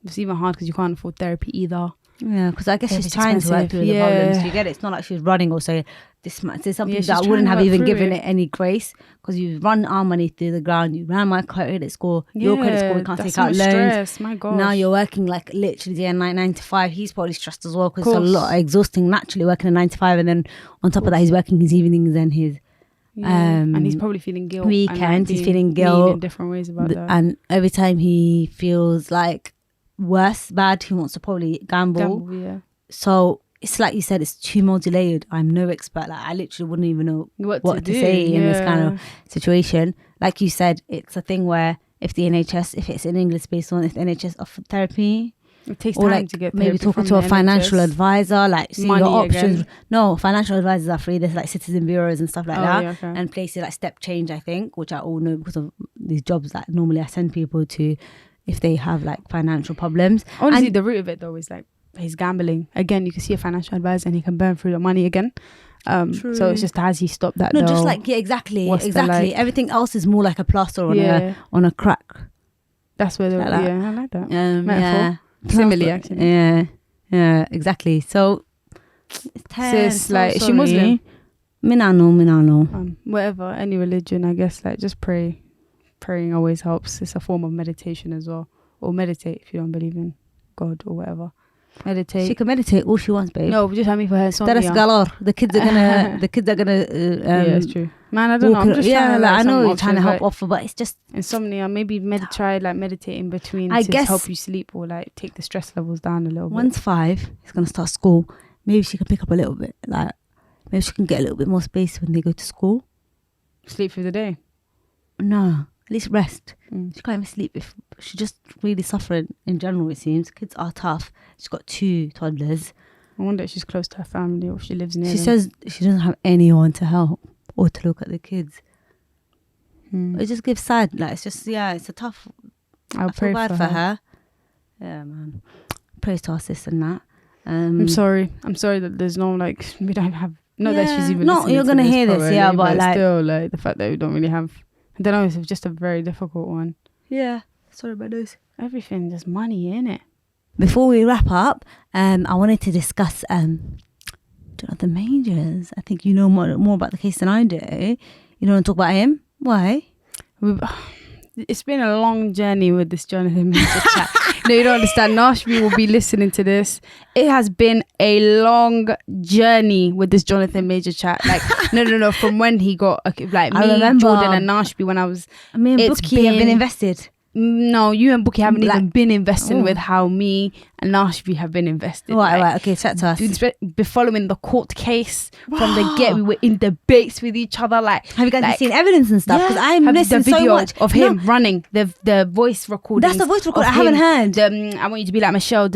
It's even hard because you can't afford therapy either. Yeah, because I guess she's trying to work through the problems. You get it. It's not like she's running or saying there's something that I wouldn't have even given it any grace, because you run our money through the ground. You ran my credit score, your credit score. We can't take out loans. Stress, my gosh. Now you're working like literally day and night, 9 to 5. He's probably stressed as well because it's a lot exhausting naturally working a 9 to 5, and then on top of that he's working his evenings and his and he's probably feeling guilt. Weekends, he's feeling guilt in different ways about that. And every time he feels like bad, he wants to probably gamble. So it's like you said, it's too multi-layered. I'm no expert. Like I literally wouldn't even know what to say in this kind of situation. Like you said, it's a thing where if it's an English-based one, if the NHS offer therapy, it takes time to get maybe talking to a financial advisor, like see your options. Again. No, financial advisors are free. There's like citizen bureaus and stuff like that, and places like Step Change, I think, which I all know because of these jobs that normally I send people to if they have like financial problems. Honestly, the root of it though is like he's gambling. Again, you can see a financial advisor and he can burn through the money again. So it's just, has he stopped that? No, just like exactly. Everything else is more like a plaster on a crack. That's where I like that metaphor. Simile, actually. Yeah, exactly. So it's tense. Like, is she Muslim? Minano. Whatever, any religion, I guess. Like, just pray. Praying always helps. It's a form of meditation as well. Or meditate if you don't believe in God or whatever. Meditate. She can meditate all she wants, babe. No, just having for her insomnia. The kids are gonna. Yeah, it's true. Man, I don't know. I'm just trying to, I know you're trying to help offer, but it's just insomnia. Maybe try like meditate in between to help you sleep, or like take the stress levels down a little bit. Once 5, it's gonna start school. Maybe she can pick up a little bit. Like maybe she can get a little bit more space when they go to school. Sleep through the day. No. At least rest. She can't even sleep. If she's just really suffering in general, it seems. Kids are tough. She's got 2 toddlers. I wonder if she's close to her family or if she lives near She them. says she doesn't have anyone to help or to look at the kids. It just gives sad. Like it's just it's a tough. I feel bad for her. Yeah, man. Praise to our sister and that. I'm sorry that there's no like we don't have. Not that she's even. No, you're gonna hear this, but like still, like the fact that we don't really have. I don't know, it's just a very difficult one. Yeah, sorry about those. Everything, there's money in it. Before we wrap up, I wanted to discuss Jonathan Majors. I think you know more about the case than I do. You don't want to talk about him? Why? It's been a long journey with this Jonathan Major chat. No, you don't understand. Nashby will be listening to this. It has been a long journey with this Jonathan Major chat. Like, no. From when he got like me, Jordan, and Nashby when I was. Me and Bookie have been invested. No, you and Bookie haven't even been investing with how me and Nashby have been invested. Right. Okay, chat to us. Be following the court case from the get. We were in debates with each other. Like, have you guys seen evidence and stuff? Because I'm listening the video so much of him running the voice recording. That's the voice recording. I haven't heard. I want you to be like Michelle.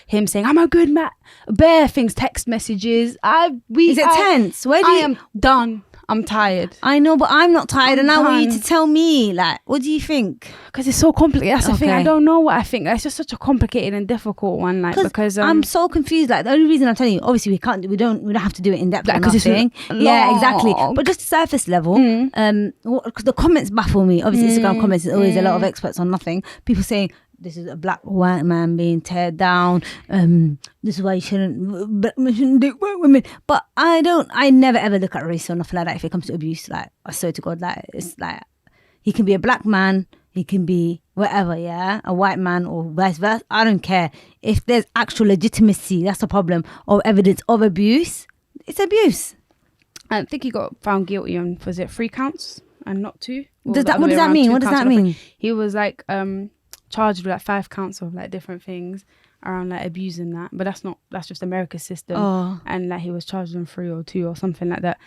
Him saying, "I'm a good man." Bare things, text messages. Is it tense? I am done. I'm tired. I know, but I'm not tired, and I want you to tell me, like, what do you think? Because it's so complicated. That's the thing. I don't know what I think. It's just such a complicated and difficult one. Like, because I'm so confused. Like, the only reason I'm telling you, obviously, we don't have to do it in depth. Because yeah, exactly. But just surface level. Because the comments baffle me. Obviously, Instagram comments is always a lot of experts on nothing. People saying, this is a black white man being teared down. This is why you shouldn't date white women. But I never ever look at race or nothing like that if it comes to abuse. Like, I swear to God, like, it's like, he can be a black man, he can be whatever, a white man or vice versa. I don't care. If there's actual legitimacy, that's a problem, or evidence of abuse, it's abuse. I think he got found guilty on, was it 3 counts and not 2? What does that mean? What does that mean? He was like, charged with like 5 counts of like different things around like abusing that, but that's just America's system. And like he was charged on 3 or 2 or something like that.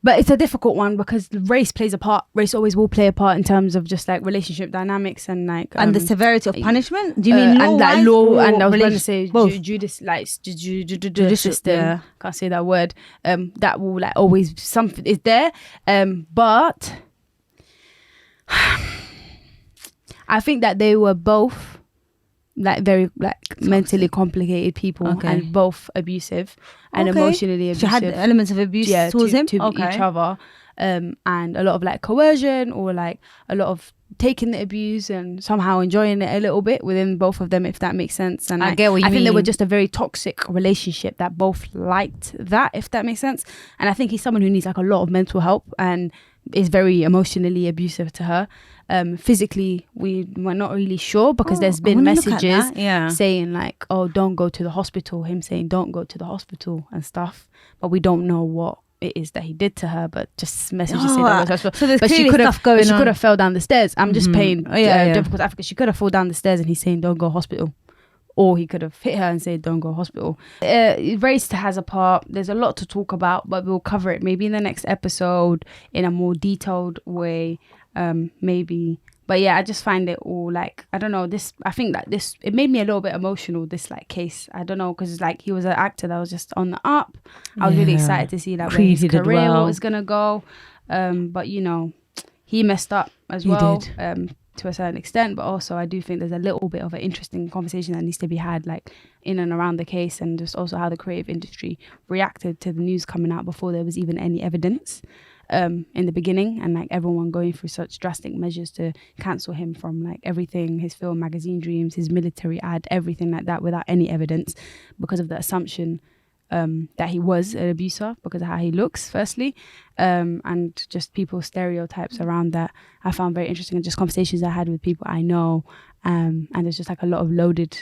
But it's a difficult one because race plays a part. Race always will play a part in terms of just like relationship dynamics and like and the severity of punishment. Do you mean law? And like law, and I was going to say judicial system. Yeah. Can't say that word. That will like always something is there. But I think that they were both like very like mentally complicated people, and both abusive and emotionally abusive. She had elements of abuse towards him to each other, and a lot of like coercion, or like a lot of taking the abuse and somehow enjoying it a little bit within both of them, if that makes sense. And I get what you mean. I think they were just a very toxic relationship that both liked that, if that makes sense. And I think he's someone who needs like a lot of mental help and is very emotionally abusive to her. Physically, we're not really sure because there's been messages saying like, oh, don't go to the hospital, him saying don't go to the hospital and stuff, but we don't know what it is that he did to her, but just messages saying that was so there's clearly stuff going on. She could have fell down the stairs. I'm just paying difficult Africa. She could have fallen down the stairs and he's saying don't go hospital, or he could have hit her and said don't go hospital. Race has a part. There's a lot to talk about, but we'll cover it maybe in the next episode in a more detailed way, maybe. But yeah, I just find it all like, I don't know, I think that it made me a little bit emotional, this like case. I don't know, because it's like he was an actor that was just on the up. I was really excited to see like where his career was gonna go, but you know, he messed up as well. To a certain extent, but also I do think there's a little bit of an interesting conversation that needs to be had like in and around the case, and just also how the creative industry reacted to the news coming out before there was even any evidence in the beginning, and like everyone going through such drastic measures to cancel him from like everything, his film, magazine dreams, his military ad, everything like that, without any evidence, because of the assumption that he was an abuser because of how he looks, firstly, and just people's stereotypes around that. I found very interesting, and just conversations I had with people I know, and there's just like a lot of loaded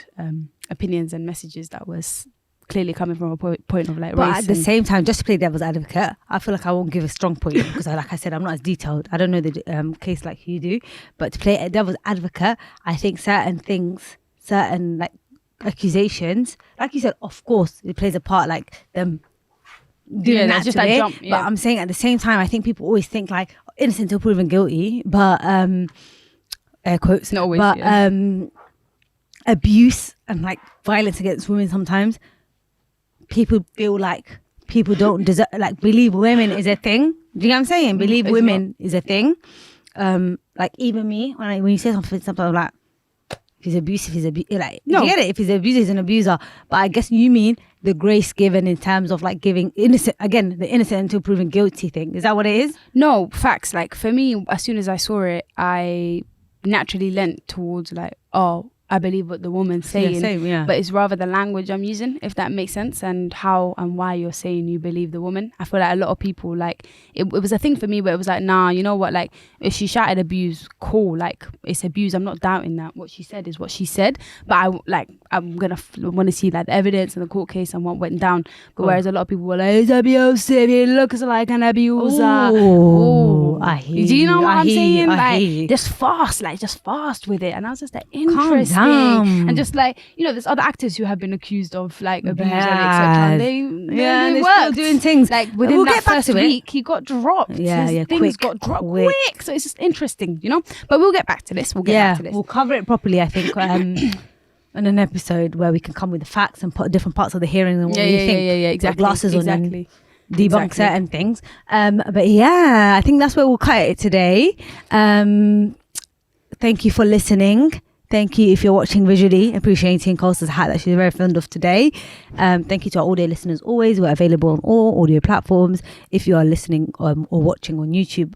opinions and messages that was clearly coming from a point of like but race. At the same time, just to play devil's advocate, I feel like I won't give a strong point because like I said, I'm not as detailed. I don't know the case like you do, but to play a devil's advocate, I think certain like accusations, like you said, of course it plays a part, like them doing that just today, jump, but I'm saying at the same time, I think people always think like innocent until proven guilty, but air quotes, not always, but abuse and like violence against women, sometimes people feel like people don't deserve, like believe women is a thing. Do you know what I'm saying? Believe women is a thing. Like even me, when you say something like, if he's abusive, like, no. You get it? If he's abusive, he's an abuser. But I guess you mean the grace given in terms of like giving innocent, again, the innocent until proven guilty thing. Is that what it is? No, facts. Like for me, as soon as I saw it, I naturally leant towards like, oh, I believe what the woman's saying. Yeah, same. But it's rather the language I'm using, if that makes sense, and how and why you're saying you believe the woman. I feel like a lot of people, like, it was a thing for me, but it was like, nah, you know what, like, if she shouted abuse, cool, like, it's abuse. I'm not doubting that. What she said is what she said. But I'm gonna want to see like the evidence and the court case and what went down. But whereas a lot of people were like, it's abusive, he looks like an abuser. Oh, I hear. Do you know what I'm saying? Like, just fast with it. And I was just like, interesting. And just like, you know, there's other actors who have been accused of like abuse and etc. They're still doing things. Like within that first week, he got dropped. Things got dropped quick. So it's just interesting, you know. But we'll get back to this. We'll cover it properly, I think. In an episode where we can come with the facts and put different parts of the hearing and what we think. Exactly. Glasses on and debunk certain things. But yeah, I think that's where we'll cut it today. Thank you for listening. Thank you if you're watching visually, appreciating Kosar's hat that she's very fond of today. Thank you to our audio listeners always. We're available on all audio platforms. If you are listening or watching on YouTube,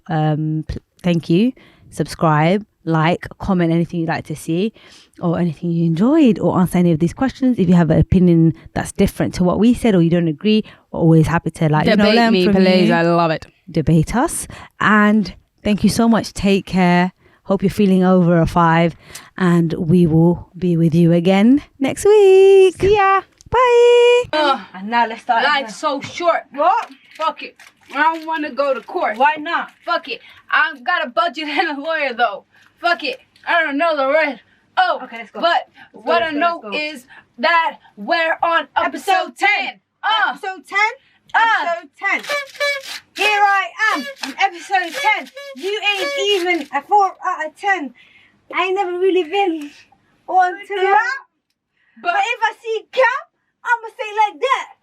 thank you. Subscribe, like, comment anything you'd like to see or anything you enjoyed, or answer any of these questions. If you have an opinion that's different to what we said or you don't agree, we're always happy to learn me, from please. You. I love it. Debate us. And thank you so much. Take care. Hope you're feeling over a 5, and we will be with you again next week. See ya. Bye. And now let's start. Life's so short. What? Fuck it. I don't want to go to court. Why not? Fuck it. I've got a budget and a lawyer though. Fuck it. I don't know the rest. Oh, Okay, let's go. But Let's what go, I know let's go. is that we're on episode 10. Episode 10. Episode 10. Here I am on episode 10. You ain't even a 4 out of 10. I ain't never really been on to rap. But if I see cap, I'ma say like that.